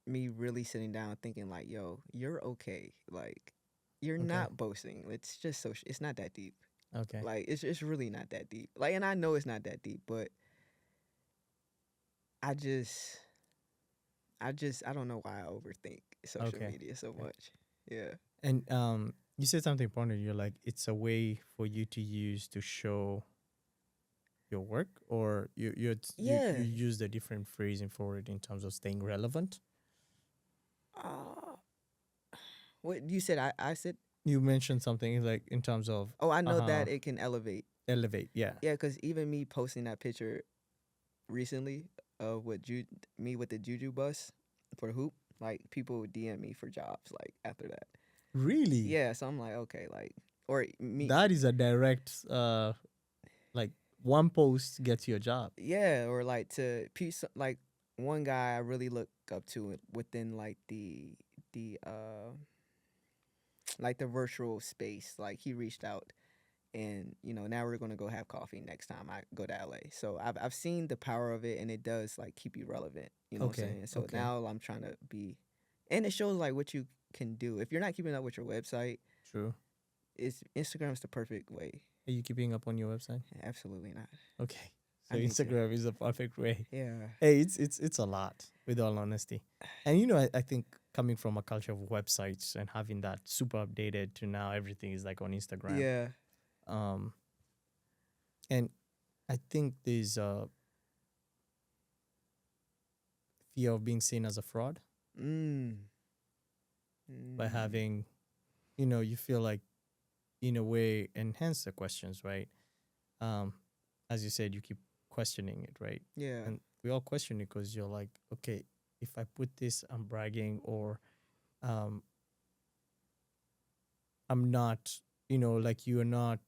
me really sitting down thinking like, yo, you're okay. Like, you're Okay. not boasting. It's just so it's not that deep. Okay. Like, it's really not that deep. Like, and I know it's not that deep, but I just I don't know why I overthink social Okay. media so Okay. much. Yeah. And you said something important. You're like, it's a way for you to use to show your work, or you Yeah. use the different phrasing for it in terms of staying relevant. Uh, what you said? I said. You mentioned something like in terms of Oh, I know that it can elevate. elevate. Yeah. Yeah, because even me posting that picture recently of me with the Juju bus for the hoop, like people would DM me for jobs like after that. Really? Yeah, so I'm like, okay, like or me, That is a direct like one post gets you a job. yeah, or like to piece like one guy I really look up to within the like the virtual space. Like he reached out, and now we're gonna go have coffee next time I go to LA. So I've seen the power of it, and it does like keep you relevant. You know what I'm Okay. saying? So Okay. now I'm trying to be, and it shows like what you can do if you're not keeping up with your website. True. It's Instagram's the perfect way. Are you keeping up on your website? Absolutely not. Okay. So I need to. Instagram is the perfect way. Yeah. Hey, it's a lot, with all honesty. And I think coming from a culture of websites and having that super updated to now everything is like on Instagram. Yeah. Um and I think there's a fear of being seen as a fraud Mm. by Mm. having, you feel like in a way, and hence the questions, right? um, as you said, you keep questioning it, right? Yeah. And we all question it because you're like, okay, if I put this, I'm bragging, or um, I'm not, like you are not,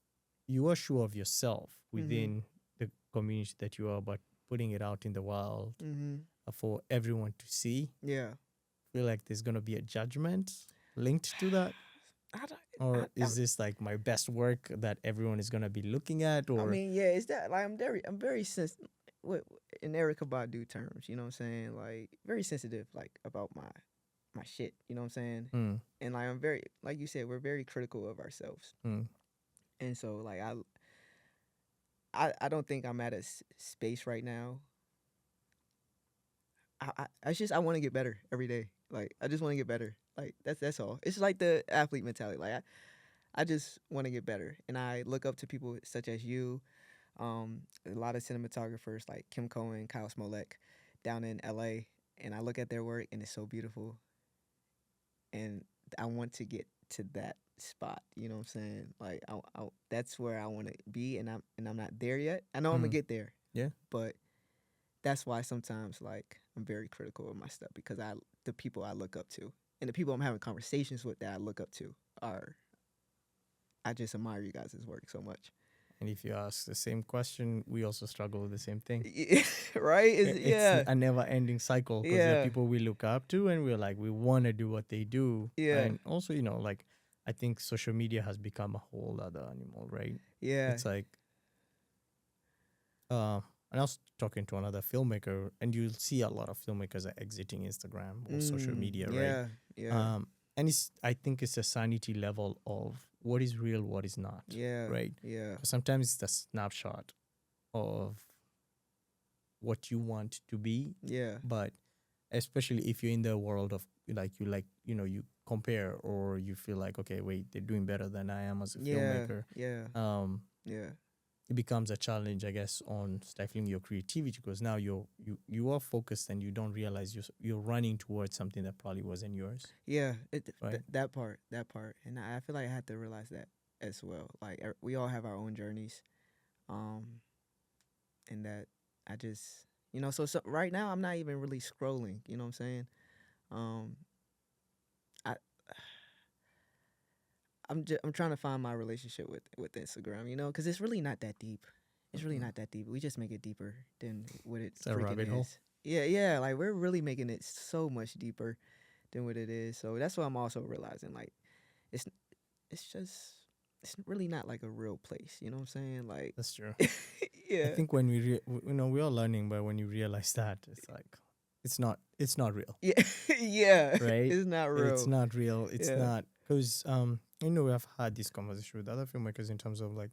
you are sure of yourself Mhm. within the community that you are, but putting it out in the wild Mhm. for everyone to see, Yeah. feel like there's gonna be a judgment linked to that, I don't. or is this like my best work that everyone is gonna be looking at, I or mean, yeah, it's that like I'm very sensitive in Erica Badu terms, you know what I'm saying? Like very sensitive like about my shit, you know what I'm saying? mm, And like I'm very like you said, we're very critical of ourselves. mm, And so like I don't think I'm at a space right now. I just I want to get better every day. Like I just want to get better. Like that's all. It's like the athlete mentality. Like I just want to get better, and I look up to people such as you, a lot of cinematographers like Kim Cohen, Kyle Smollett, down in LA, and I look at their work and it's so beautiful, and I want to get to that spot. You know what I'm saying? Like that's where I want to be, and I'm not there yet. I know I'm gonna mm, get there, yeah, but that's why sometimes like I'm very critical of my stuff because the people I look up to and the people I'm having conversations with that I look up to are I just admire you guys' work so much. and if you ask the same question, we also struggle with the same thing. Right? It's Yeah. a never ending cycle because there are Yeah. people we look up to and we're like, we want to do what they do. Yeah. And also, like, I think social media has become a whole other animal, right? Yeah. It's like, uh, and I was talking to another filmmaker, and you'll see a lot of filmmakers are exiting Instagram or social media, right? Yeah. Yeah. Um, and I think it's a sanity level of what is real, what is not, Yeah. right? Yeah. 'Cause sometimes it's a snapshot of what you want to be, Yeah. but especially if you're in the world of you compare, or you feel like, okay, wait, they're doing better than I am as a Yeah. filmmaker. Yeah. um Yeah. it becomes a challenge, I guess, on stifling your creativity, because now you are focused and you don't realize you're running towards something that probably wasn't yours, Yeah. right? That part, and I feel like I had to realize that as well. Like we all have our own journeys, um, and that I just so right now I'm not even really scrolling. You know what I'm saying? Um, I I'm trying to find my relationship with Instagram. Because it's really not that deep. It's really Mhm. not that deep. We just make it deeper than what it It's a freaking rabbit hole. is. Yeah, yeah. Like we're really making it so much deeper than what it is. So that's what I'm also realizing. Like it's it's just it's really not like a real place. You know what I'm saying? Like That's true. I yeah. think when we're all learning, but when you realize that, it's like it's not real, Yeah. Yeah. right? It's not It's real. not real. It's Yeah. not, because we have had this conversation with other filmmakers in terms of like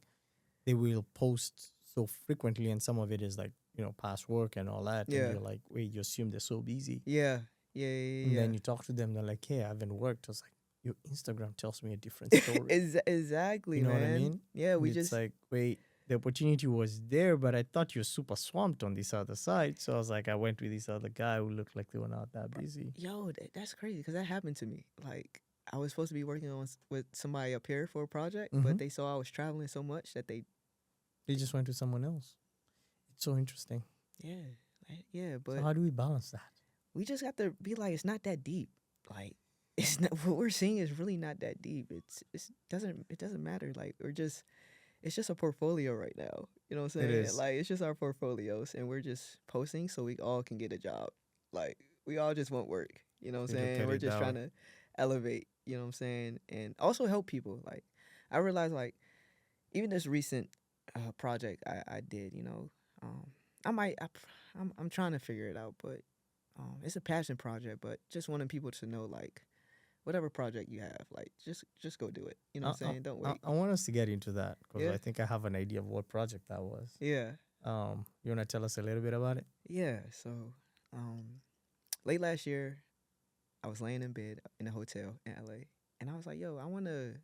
they will post so frequently, and some of it is like past work and all that, and Yeah. you're like, wait, you assume they're so busy, Yeah. Yeah. Yeah. and Yeah. then you talk to them, they're like, hey, I haven't worked. I was like, your Instagram tells me a different story. You Exactly, know what I man. mean? Yeah, And we it's just like, wait, the opportunity was there, but I thought you're super swamped on this other side. So I was like, I went with this other guy who looked like they were not that busy. yo, that's crazy because that happened to me. Like I was supposed to be working on with somebody up here for a project, Mm-hmm. but they saw I was traveling so much that They just went to someone else. It's so interesting. yeah, yeah. So But how do we balance that? we just got to be like, it's not that deep. Like it's not what we're seeing is really not that deep. It doesn't matter. Like it's just a portfolio right now. You know what I'm It saying? is. Like it's just our portfolios, and we're just posting so we all can get a job. Like we all just want work. You know what You I'm look saying? at We're it just that trying way. to elevate. You know what I'm saying? And also help people. Like I realized, like even this recent project I did. Um, I might I'm trying to figure it out, but it's a passion project. But just wanting people to know, like whatever project you have, like just go do it. You know I, what I'm saying? Don't I, wait. I want us to get into that because Yeah, I think I have an idea of what project that was. yeah. You want to tell us a little bit about it? Yeah, so um, late last year, I was laying in bed in a hotel in LA, and I was like, "Yo, I want to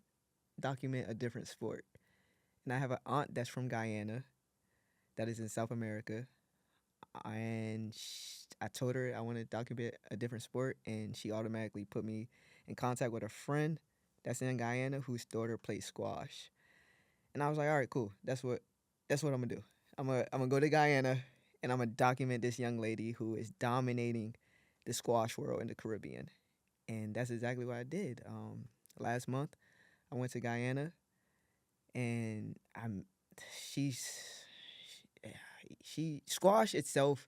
document a different sport." And I have an aunt that's from Guyana, that is in South America, and I told her I want to document a different sport, and she automatically put me in contact with a friend that's in Guyana whose daughter plays squash. And I was like, "All right, cool. that's what I'm gonna do. I'm gonna go to Guyana and I'm gonna document this young lady who is dominating the squash world in the Caribbean, and that's exactly what I did. Last month I went to Guyana, and she's she squash itself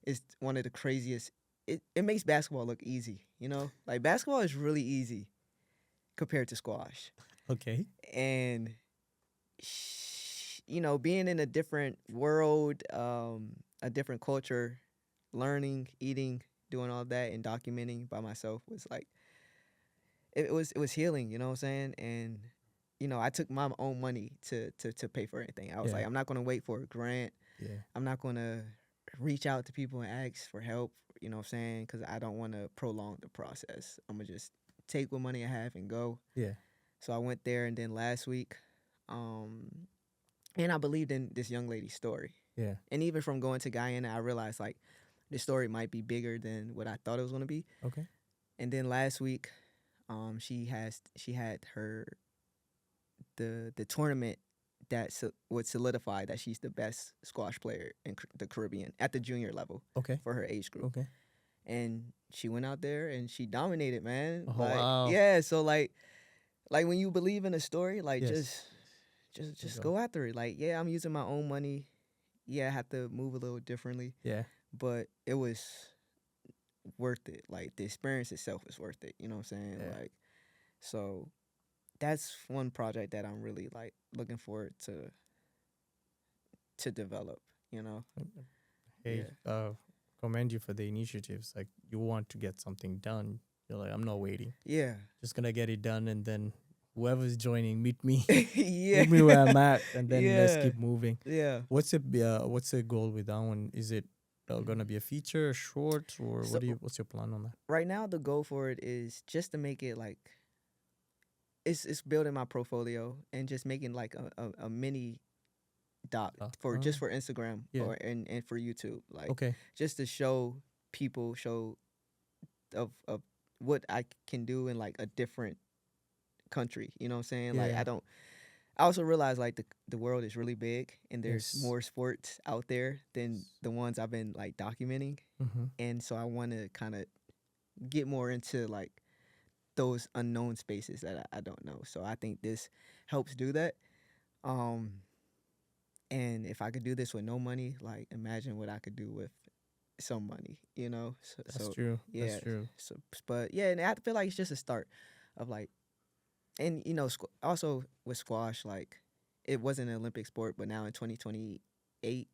is one of the craziest. It makes basketball look easy, you know. Like basketball is really easy compared to squash, Okay. and you know, being in a different world, a different culture, learning, eating, doing all that, and documenting by myself was like it was healing. You know what I'm saying? And you know, I took my own money to pay for anything. I was Yeah. like, I'm not gonna wait for a grant. Yeah. I'm not gonna reach out to people and ask for help. You know what I'm saying? Because I don't want to prolong the process. I'm gonna just take what money I have and go. Yeah. So I went there, and then last week, um, and I believed in this young lady's story. Yeah. And even from going to Guyana, I realized like the story might be bigger than what I thought it was gonna be. Okay. And then last week, she had her the tournament that would solidify that she's the best squash player in the Caribbean at the junior level Okay. for her age group. Okay. And she went out there and she dominated, man. Oh, Like wow. yeah, so like when you believe in a story, like Yes. just Go. go after it. Like yeah, I'm using my own money. Yeah, I have to move a little differently, Yeah. but it was worth it. Like the experience itself is worth it. You know what I'm saying? Yeah. Like so that's one project that I'm really like looking forward to develop, you know? Hey, commend you for the initiatives. Like you want to get something done. You're like, I'm not waiting. Yeah. Just gonna get it done, and then whoever's joining, meet me, Yeah. meet me where I'm at, and then let's Yeah. keep moving. Yeah. What's the goal with that one? Is it gonna be a feature, a short, or So what's your plan on that? right now the goal for it is just to make it like it's building my portfolio and just making like a mini doc for just for Instagram Yeah. or and for YouTube. Like Okay. just to show people of what I can do in like a different country. You know what I'm saying? Like Yeah. I also realize like the world is really big and there's Yes. more sports out there than the ones I've been like documenting. Mm-hmm. And so I want to kind of get more into like those unknown spaces that I don't know. So I think this helps do that. And if I could do this with no money, like imagine what I could do with some money, you know? That's true. Yeah. That's true. So, but yeah, and I feel like it's just a start of like, and you know, also with squash, like it wasn't an Olympic sport, but now in 2028,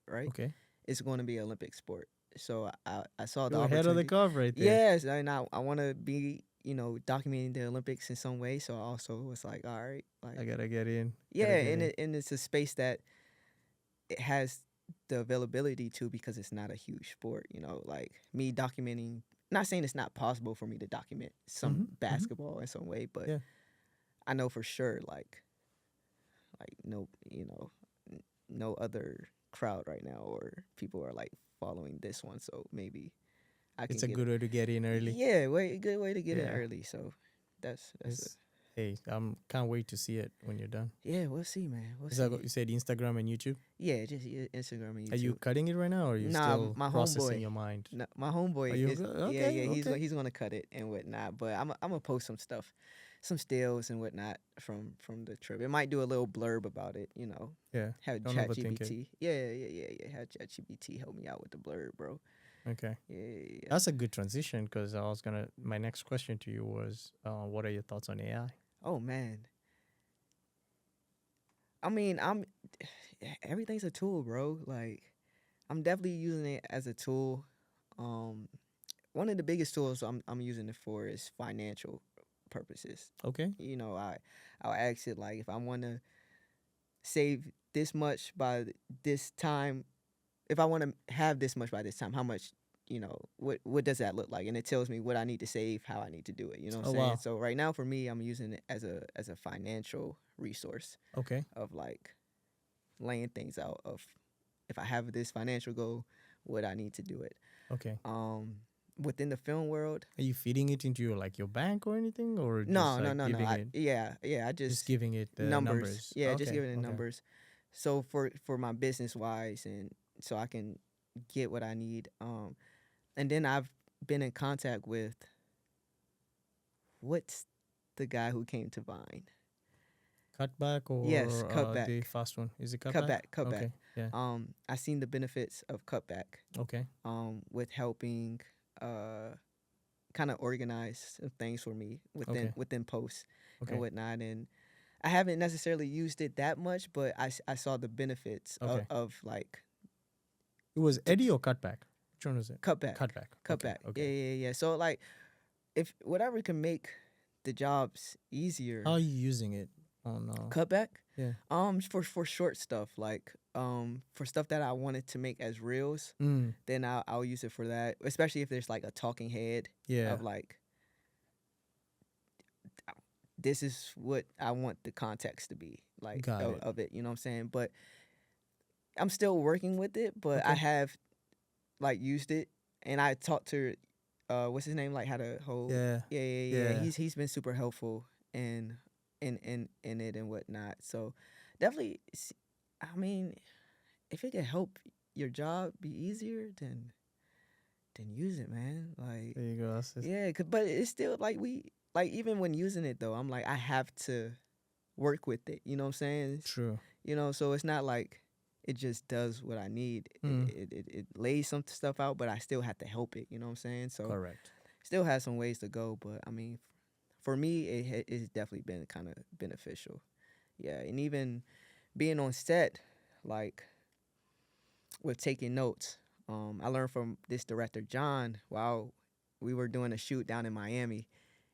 right? Okay. It's going to be an Olympic sport. So I saw the You're opportunity. ahead of the curve right there. Yes, and I want to be, you know, documenting the Olympics in some way. So I also was like, all right, like I gotta get in. yeah, and it's a space that it has the availability to because it's not a huge sport. You know, like me documenting. Not saying it's not possible for me to document some basketball in some way, but yeah. I know for sure, like no, you know, no other crowd right now or people are like following this one. So maybe I can. It's a good way to get in early. Yeah, good way to get in early. So that's Hey, can't wait to see it when you're done. Yeah, we'll see, man. We'll Is see. that what you said, Instagram and YouTube? Yeah, just Instagram and YouTube. Are you cutting it right now, or are you still my processing homeboy. your mind? No, my homeboy. Are you Is, okay? Okay. He's gonna cut it and whatnot. But I'm gonna post some stuff, some stills and whatnot from the trip. It might do a little blurb about it, you know. Yeah. Have Don't overthink it. ChatGPT. Yeah. Have ChatGPT help me out with the blurb, bro. Okay. Yeah. That's a good transition because my next question to you was, what are your thoughts on AI? Oh man. I mean, everything's a tool, bro. Like, I'm definitely using it as a tool. One of the biggest tools I'm using it for is financial purposes. Okay. You know, I'll ask it like if I want to save this much by this time, if I want to have this much by this time, how much, you know, what does that look like? And it tells me what I need to save, how I need to do it. You know what I'm saying? Wow. So right now for me, I'm using it as a financial resource. Okay. Of like laying things out of if I have this financial goal, what I need to do it. Okay. Within the film world, are you feeding it into your bank or anything, or no. I I just giving it the numbers? Yeah, Okay. just giving it numbers. so for my business wise, and so I can get what I need. And then I've been in contact with, what's the guy who came to Vine? Cutback Yes, or Cutback. the fast one? Is it cutback? Cutback. Okay. Yeah. I seen the benefits of Cutback. Okay. With helping uh kind of organize some things for me Okay. within posts and Okay. whatnot. And I haven't necessarily used it that much, but I saw the benefits Okay. of like It was Eddie or cutback? Which one was it? Cutback. Cutback. Okay. Cutback. Yeah, Okay. yeah, yeah. So like, if whatever can make the jobs How easier. are you using it on? Cutback. Yeah. For short stuff, like for stuff that I wanted to make as reels, Mm. then I'll use it for that. Especially if there's like a talking head Yeah. of like, this is what I want the context to be like Got it. of it. You know what I'm saying? But I'm still working with it. But I Okay. have like used it, and I talked to what's his name, like how to hold. Yeah. Yeah. Yeah. He's been super helpful in it and whatnot. So definitely, I mean, if it can help your job be easier, then use it, man. Like, There you go. yeah, but it's still like even when using it though, I'm like, I have to work with it. You know what I'm saying? True. So it's not like it just does what I need. Mm. It lays some stuff out, but I still have to help it. You know what I'm saying? So Correct. still has some ways to go, but I mean, for me, it's definitely been kind of beneficial. Yeah, and even being on set, like with taking notes. I learned from this director John while we were doing a shoot down in Miami,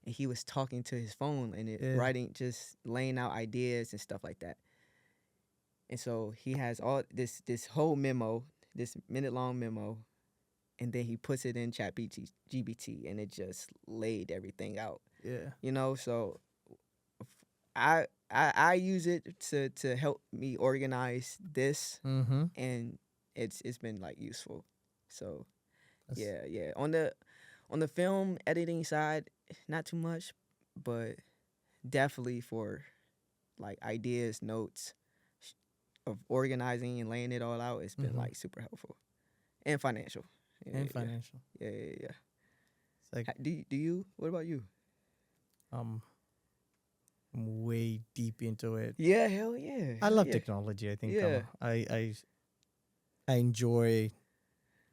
and he was talking to his phone and Yeah. writing, just laying out ideas and stuff like that. And so he has all this whole memo, this minute long memo, and then he puts it in Chat GBT, and it just laid everything out. Yeah. So I use it to help me organize this, Mm-hmm. and it's been like useful. So That's, yeah. On the film editing side, not too much, but definitely for like ideas, notes of organizing and laying it all out, it's been mm-hmm. like super helpful and financial. Yeah, And yeah, financial. yeah. It's like Do you? What about you? um I'm way deep into it. Yeah, hell yeah, I hell love yeah, technology. I think yeah, I enjoy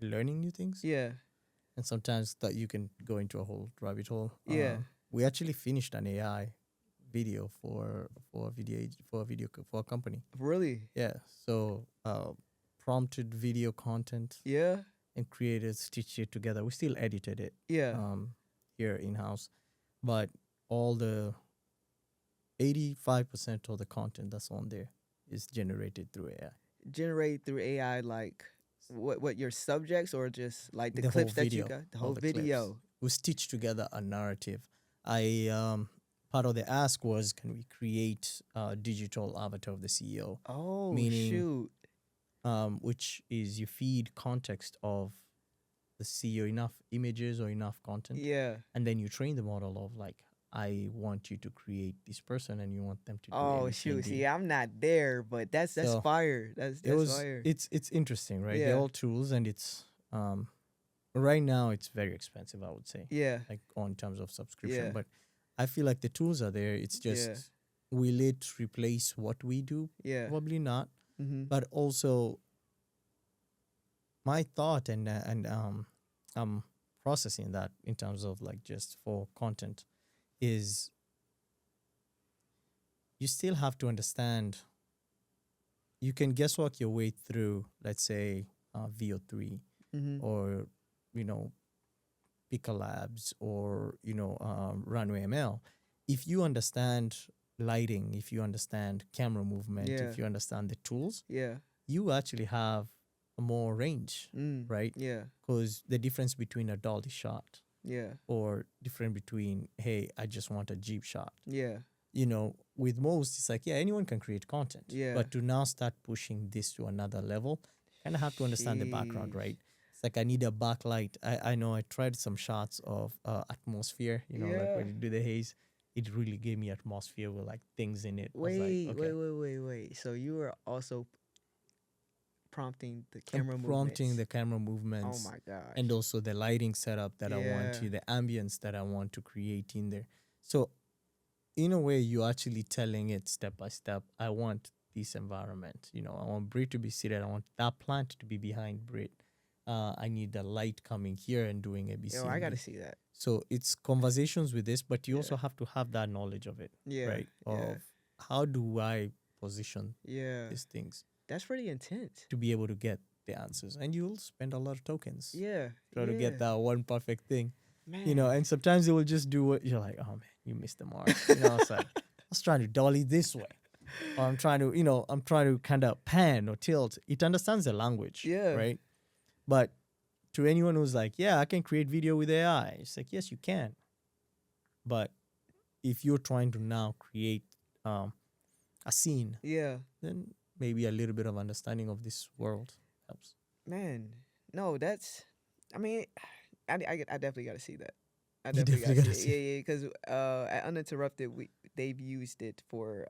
learning new things, yeah, and sometimes that you can go into a whole rabbit hole. yeah. We actually finished an AI video for a company. Really? Yeah, so prompted video content Yeah, and created stitched it together. We still edited it yeah. here in house, but all the 85% of the content that's on there is generated through AI. Generate through AI, like what your subjects, or just like the The whole clips that you video, got, the all whole the clips. video. We stitched together a narrative. I Part of the ask was, can we create a digital avatar of the CEO? Oh Meaning, shoot. which is you feed context of the CEO, enough images or enough content, Yeah. and then you train the model of like, I want you to create this person, and you want them to do Oh shoot. ABCD. See, I'm not there, but that's So fire. That's fire. it's interesting, right? They're Yeah. all tools, and it's right now it's very expensive, I would say, Yeah. like on terms of subscription. Yeah. But I feel like the tools are there. It's Yeah. just, will it replace what we do? Yeah. Probably not. Mhm. But also, my thought and I'm processing that in terms of like just for content is, you still have to understand. You can guesswork your way through, let's say, VO3 Mhm. or, you know, Picker Labs or, Runway ML. If you understand lighting, if you understand camera movement, Yeah. if you understand the tools, Yeah. you actually have more range, Mm. right? Yeah. Because the difference between a dolly shot Yeah. or different between, hey, I just want a Jeep shot. Yeah. With most, it's like, yeah, anyone can create content. Yeah. But to now start pushing this to another level, kind of have to understand the background, Sheesh. right? It's like, I need a backlight. I know I tried some shots of atmosphere, like Yeah. when you do the haze. it really gave me atmosphere with like things in it. I was like, Wait, okay, wait, wait, wait, wait. So you were also prompting the I'm camera prompting movements. the camera Oh movements my gosh. and also the lighting setup that I want Yeah. to, the ambience that I want to create in there. So in a way, you're actually telling it step by step. I want this environment. You know, I want Brit to be seated. I want that plant to be behind Brit. I need the light coming here and doing A, B, Yo, C, I and gotta D. see that. So it's conversations with this, but you Yeah. also have to have that knowledge of it, Yeah. right? Yeah. Of how do I position Yeah. these things That's pretty intense. to be able to get the answers. And you'll spend a lot of tokens Yeah. try to Yeah. get that one perfect thing. You know, Man. and sometimes they will just do what you're like, oh man, you missed the mark. You know, it's like, I was trying to dolly this way. Or I'm trying to, I'm trying to kind of pan or tilt. It understands the language, Yeah. right? But to anyone who's like, yeah, I can create video with AI, it's like, yes, you can. But if you're trying to now create a scene, Yeah. then maybe a little bit of understanding of this world helps. Man. No, that's. I mean, I definitely got to see that. I You definitely got definitely to gotta see it. see. Yeah, yeah. Because at Uninterrupted, they've used it for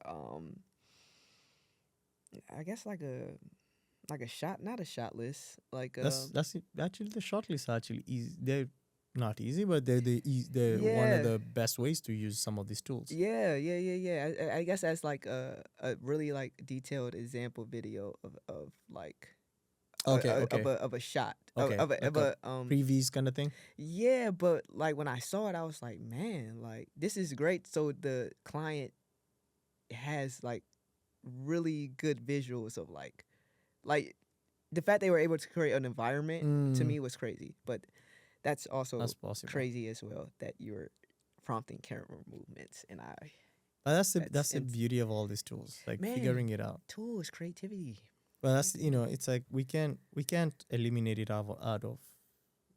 I guess like a shot, not a shot list, like That's it. Actually the short lists are actually easy. They're not easy, but they're one of yeah. the best ways to use some of these tools. Yeah, yeah, yeah, yeah. I guess that's like a really like detailed example video of like Okay, okay, of a shot okay. of Like a a previous kind of thing. yeah, but like when I saw it, I was like, man, like this is great. So the client has like really good visuals of like the fact they were able to create an environment to Mm, me was crazy. But that's also that's possible. crazy as well that you're prompting camera movements and But that's that's the beauty of all these tools, like man, figuring it out. tools, creativity. Well, that's Creativity. it's like we can't eliminate it out of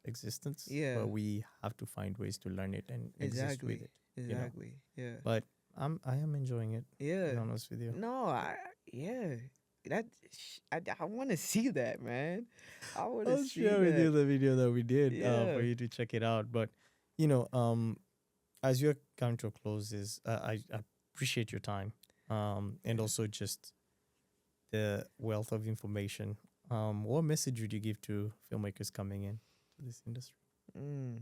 existence, Yeah, but we have to find ways to learn it and exist with exactly. it. You know. Exactly. Yeah. But I am enjoying it. To Yeah. be honest with you. No, yeah. That I want to see that, man. I want to I'll see share with you that. the video that we did for Yeah. you to check it out. But you know, as you're coming to a close, I appreciate your time, and also just the wealth of information. What message would you give to filmmakers coming in to this industry? Mm.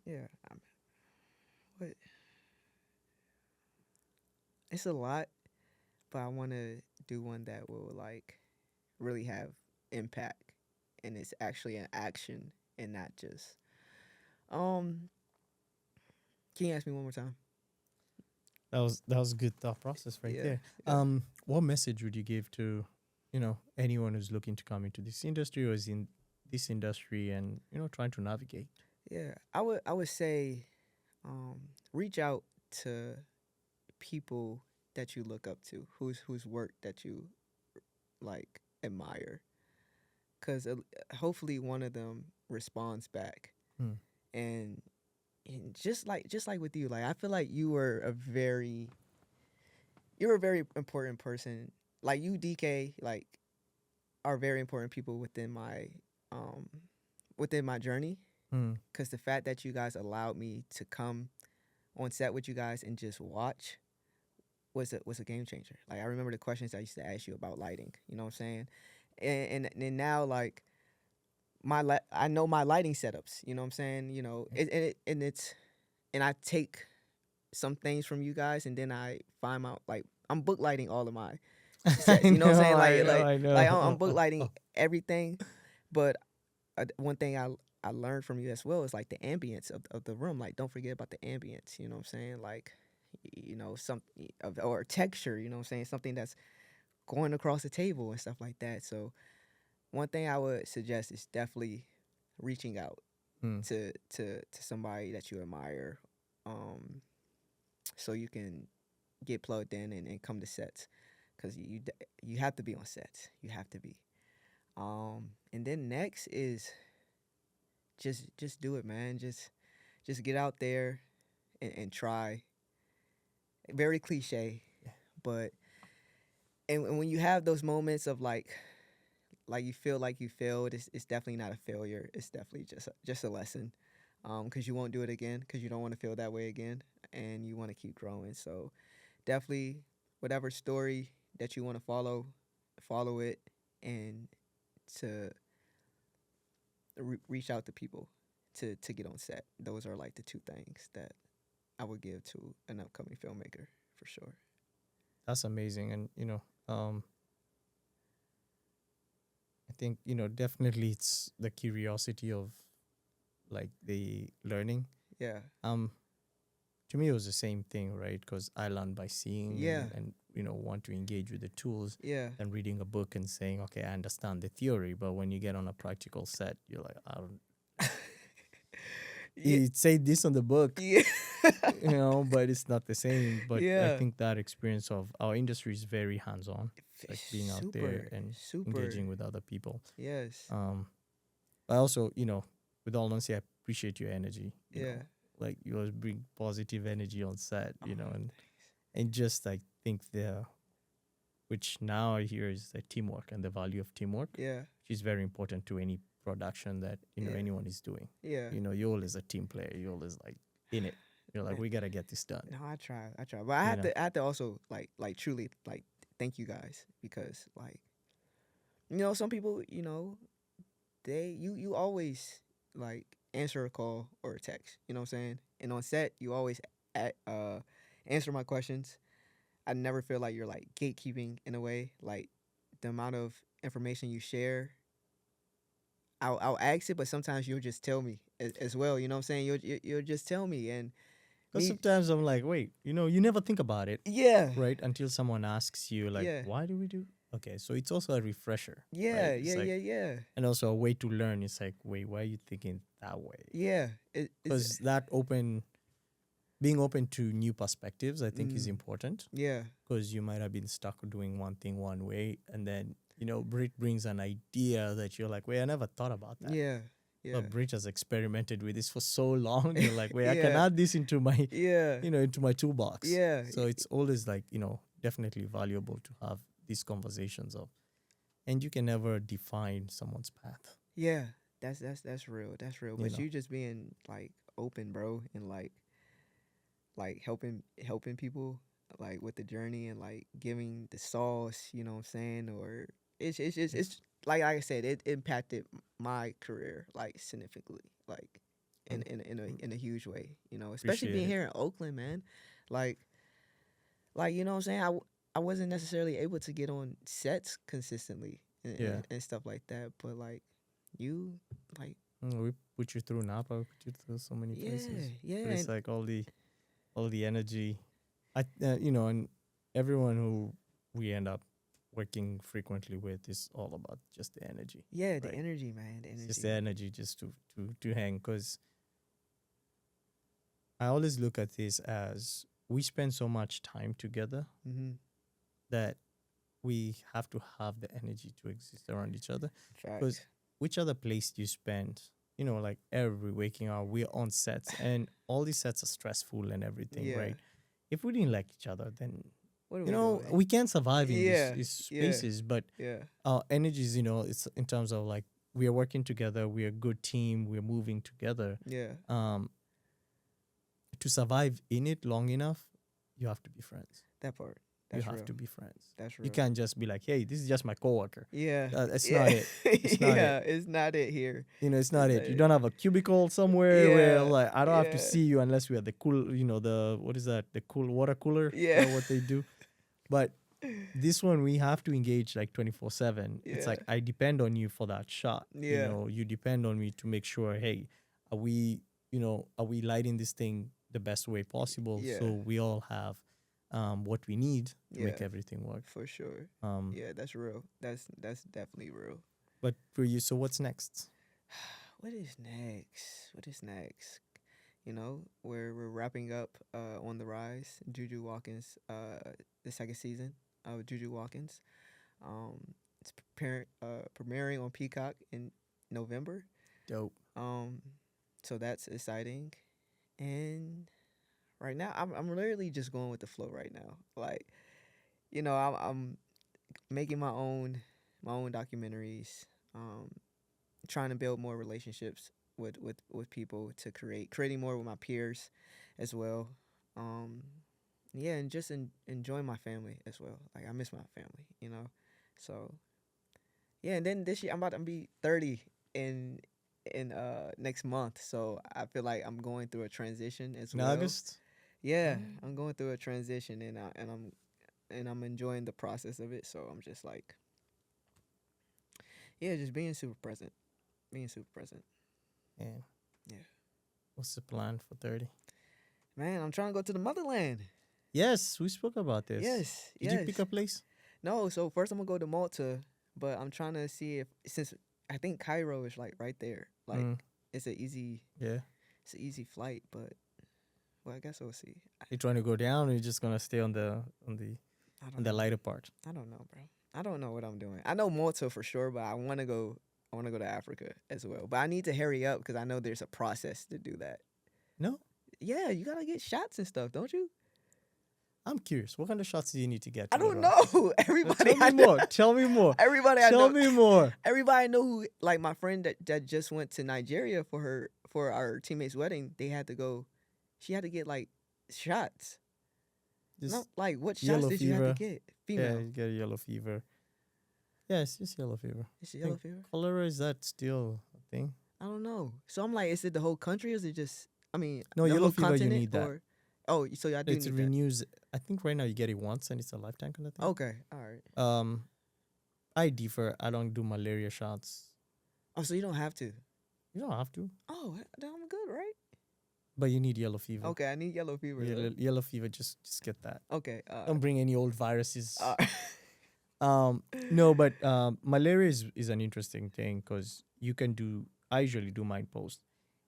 Yeah. What? It's a lot, but I want to do one that will like really have impact and it's actually an action and not just um can you ask me one more time? That was a good thought process right Yeah. there. Yeah. What message would you give to anyone who's looking to come into this industry or is in this industry and trying to navigate? Yeah. I would say reach out to people that you look up to, whose work that you like admire, because hopefully one of them responds back, Hmm. and just like with you, like I feel like you're a very important person. Like you, DK, like are very important people um within my journey. Hmm. Because the fact that you guys allowed me to come on set with you guys and just watch was a game changer. Like I remember the questions I used to ask you about lighting. You know what I'm saying? And now like I know my lighting setups. You know what I'm saying? You know, and I take some things from you guys, and then I find out like I'm book lighting all of my sets. I You know what I'm know, saying? I Like know, like I like I'm book know. lighting everything, but one thing I learned from you as well is like the ambience of the room. Like don't forget about the ambience. You know what I'm saying? Like some or texture. You know what I'm saying? Something that's going across the table and stuff like that. So one thing I would suggest is definitely reaching out Hmm. to somebody that you admire, um, so you can get plugged in and come to sets, because you have to be on sets. You have to be. And then next is just do it, man. Just get out there and try. Very cliche, but and when you have those moments of like like you failed, it's definitely not a failure. It's definitely just a lesson. Because you won't do it again. Because you don't want to feel that way again, and you want to keep growing. So definitely, whatever story that you want to follow it, and to reach out to people to get on set. Those are like the two things that I would give to an upcoming filmmaker for sure. That's amazing. And, I think, definitely it's the curiosity of like the learning. Yeah, Um, to me, it was the same thing, right? Because I learned by seeing yeah, and want to engage with the tools yeah, than reading a book and saying, okay, I understand the theory. But when you get on a practical set, you're like, I don't, yeah, it said this on the book, yeah, but it's not the same. But I yeah. think that experience of our industry is very hands on, like being out there Super, and super. engaging with other people. Yes. Um, but also, with all honesty, I appreciate your energy, Yeah. like you always bring positive energy on set, Oh, and just I think which now I hear is the teamwork and the value of teamwork, yeah. which is very important to any production that, Yeah. anyone is doing. Yeah. You're always a team player. You're always like in it. You're like, Man, we got to get this done, no, I try, but you know? I have to also like truly like thank you guys because like some people you always like answer a call or a text. You know what I'm saying? And on set, you always answer my questions. I never feel like you're like gatekeeping in a way. Like the amount of information you share, I'll ask it, but sometimes you'll just tell me as well. You know what I'm saying? You'll just tell me and Because me. sometimes I'm like, wait, you never think about it, Yeah, right? Until someone asks you, like, yeah, why do we do? Okay, so it's also a refresher, right? yeah, It's yeah, like, yeah, yeah, and also a way to learn. It's like, wait, why are you thinking that way? yeah. It's Because being open to new perspectives, I think is important. yeah, Because you might have been stuck doing one thing one way, and then Brit brings an idea that you're like, wait, I never thought about that. yeah, yeah, But Brit has experimented with this for so long. You're like, wait, I can yeah, add this into my, yeah, into my toolbox. yeah, So it's always like, definitely valuable to have these conversations and you can never define someone's path. yeah. That's real. That's real. You But know, you just being like open, bro, and like helping people like with the journey and like giving the sauce, you know what I'm saying? Or it's yes. like I said, it impacted my career like significantly, like in Um, in in mm, a in a huge way, especially appreciate being it. here in Oakland, man. Like you know what I'm saying? I wasn't necessarily able to get on sets consistently Yeah. and stuff like that, but like you like We put you through Napa, we put you through so many yeah, places. yeah, But it's and like all the energy. And everyone who we end up working frequently with is all about just the energy, yeah, the right? energy, man, the It's just the energy. energy just to hang. Because I always look at this as we spend so much time together Mhm. that we have to have the energy to exist around each other. Because Facts. which other place do you spend? Like every waking hour, we're on sets, and all these sets are stressful and everything, Yeah. right? If we didn't like each other, then What are we doing? we can't survive in Yeah. these Yeah. spaces. But Yeah. our energies, it's in terms of like we are working together, we're a good team, we're moving together. Yeah. Um, to survive in it long enough, you have to be friends. That part. You That's have real. to be friends. That's You real. can't just be like, hey, this is just my coworker. Yeah. That's Yeah. not it. It's not it. Yeah. It's not it here. It's It's not not it. You it. don't have a cubicle somewhere where Yeah. like I don't have to Yeah. see you unless we are the cool, the what is that? The cool water cooler. Is Yeah. that what they do? But this one we have to engage like 24/7. It's Yeah. like I depend on you for that shot. Yeah. You depend on me to make sure, hey, are we lighting this thing the best way possible Yeah. so we all have what we need to Yeah. make everything work. For sure. Um Yeah. That's real. That's definitely real. but for you, so what's next? What is next? What is next? We're wrapping up on the rise. Juju Watkins, the second season of Juju Watkins. It's premiering on Peacock in November. Dope. Um, so that's exciting. And right now, I'm literally just going with the flow right now. Like, I'm making my own documentaries. Um, Trying to build more relationships with people to creating more with my peers as well. Um, yeah, and just enjoying my family as well. Like I miss my family, you know. So yeah, and then this year I'm about to be 30 in next month. So I feel like I'm going through a transition as In well. August. Yeah, Mm. I'm going through a transition and I'm enjoying the process of it. So I'm just like yeah, just being super present. Being super present. Yeah. Yeah. What's the plan for 30? Man, I'm trying to go to the motherland. Yes, we spoke about this. Yes, Did you pick yes. a place? No, so first I'm gonna go to Malta, but I'm trying to see if since I think Cairo is like right there. Like Mm, it's a easy yeah. it's an easy flight, but well I guess we'll see. You trying to go down, or you just gonna stay I on don't the know. lighter part? I don't know, bro. I don't know what I'm doing. I know Malta for sure, but I wanna go to Africa as well. But I need to hurry up because I know there's a process to do that. No. Yeah, you gotta get shots and stuff, don't you? I'm curious. What kind of shots do you need to get I to go don't to Africa? know. Everybody Tell me I know, more. Tell me more. everybody I Tell know, me more. everybody I know who like my friend that just went to Nigeria for our teammate's wedding. They had to go. She had to get like shots. No, Just like what shots yellow did you have to fever. get? Yeah, Female. you get a yellow fever. Yeah, it's just yellow fever. Is it I yellow think fever? cholera, is that still a thing? I don't know. So I'm like, is it the whole country or is it just? I mean, No, the yellow whole fever, you continent need that. or? Oh, so I do It need that. renews. I think right now you get it once and it's a lifetime kind of thing. Okay, all right. Um, I differ. I don't do malaria shots. Oh, so you don't have to. You don't have to, Oh, then I'm good, right? but you need yellow fever. Okay, I need yellow fever though. Yellow fever, just get that. Okay. Don't bring any old viruses. Uh, No, but malaria is an interesting thing because you can do. I usually do mine post.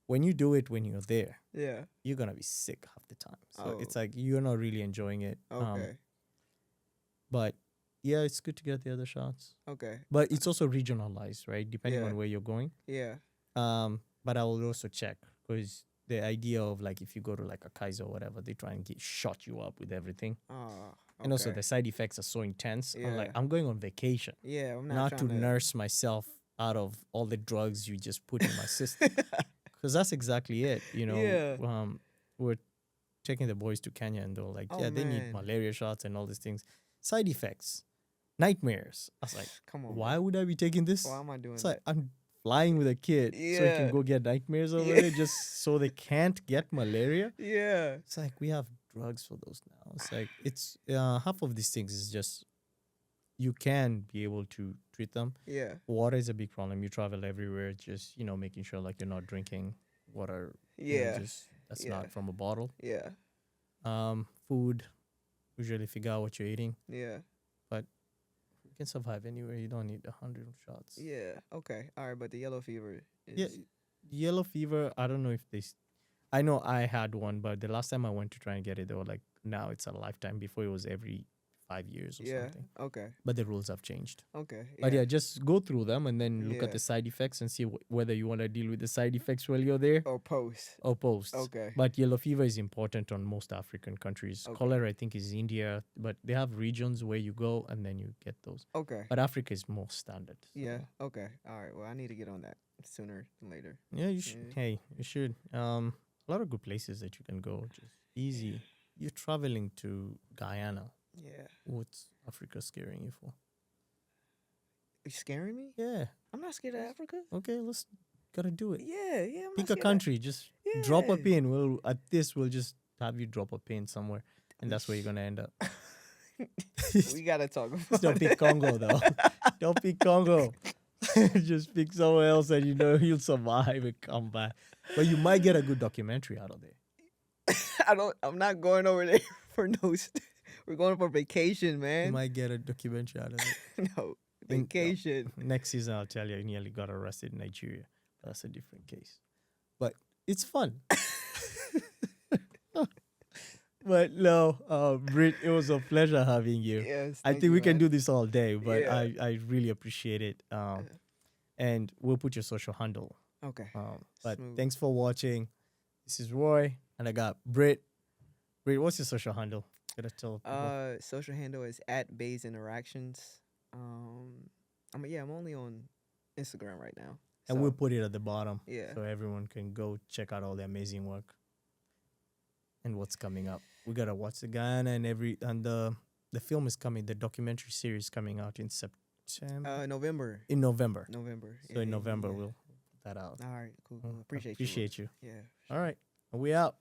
When you do it when you're there, yeah. you're gonna be sick half the time. So Oh. it's like you're not really enjoying it. Okay. But yeah, it's good to get the other shots. Okay. But it's also regionalized, right? Depending Yeah. on where you're going. Yeah. But I will also check because the idea of like if you go to like a Kaiser or whatever, they try and shot you up with everything. Oh. And also okay. the side effects are so intense. I'm like, Yeah. I'm going on vacation, Yeah, I'm not not to trying to nurse myself out of all the drugs you just put in my system. Because that's exactly it. Yeah. We're taking the boys to Kenya and they're like, Oh yeah, they need man. malaria shots and all these things. Side effects, nightmares. I was like, Come on. why bro. would I be taking this? Why am I doing It's like that? I'm flying with a kid so he Yeah. can go get nightmares over Yeah. there just so they can't get malaria. Yeah. It's like we have drugs for those now. It's like it's half of these things is just you can be able to treat them. Yeah. Water is a big problem. You travel everywhere, just making sure like you're not drinking water. Yeah. Just that's Yeah. not from a bottle. Yeah. Food. Usually figure out what you're eating. Yeah. You can survive anywhere. You don't need 100 shots. Yeah. Okay. All right, but the yellow fever is Yeah, yellow fever. I don't know if I know I had one, but the last time I went to try and get it, they were like, now it's a lifetime. Before it was every 5 years or yeah. something. Okay. But the rules have changed. Okay. But yeah, just go through them and then look Yeah. at the side effects and see whether you want to deal with the side effects while you're there Or post. or post. Okay. But yellow fever is important on most African countries. Okay. Cholera, I think, is India, but they have regions where you go and then you get those. Okay. But Africa is more standard. So. Yeah. Okay. All right. Well, I need to get on that sooner than later. Yeah, you should. Yeah. Hey, you should. A lot of good places that you can go. Just easy. You're traveling to Guyana. Yeah. What's Africa scaring you for? You scaring me? Yeah. I'm not scared of Africa. Okay, gotta do it. Yeah. Yeah. I'm Pick not a country. Just drop a Yeah. pin. We'll just have you drop a pin somewhere, and that's where you're gonna end up. We gotta talk about. Don't pick Congo though. Don't pick Congo. Just pick somewhere else, and you'll survive and come back. But you might get a good documentary out of there. I'm not going over there for no. We're going for vacation, You man. might get a documentary out of it. No In- vacation. Next season, I'll tell you, I nearly got arrested in Nigeria. That's a different case. But it's fun. But no, Britt, it was a pleasure having you. Yes. I thank think you, we can man. do this all day, but Yeah. I really appreciate it. And we'll put your social handle. Okay. But Smooth. thanks for watching. This is Roy, and I got Britt. Britt, what's your social handle? Gotta tell people. Social handle is @BaysInteractions. I'm only on Instagram right now. And So, we'll put it at the bottom yeah. so everyone can go check out all the amazing work and what's coming up. We gotta watch the Guyana and the film is coming. The documentary series coming out in September. November. In November. November. So in November yeah. we'll put that out. All right, cool. Well, Appreciate you. appreciate you. Yeah. All right, we out.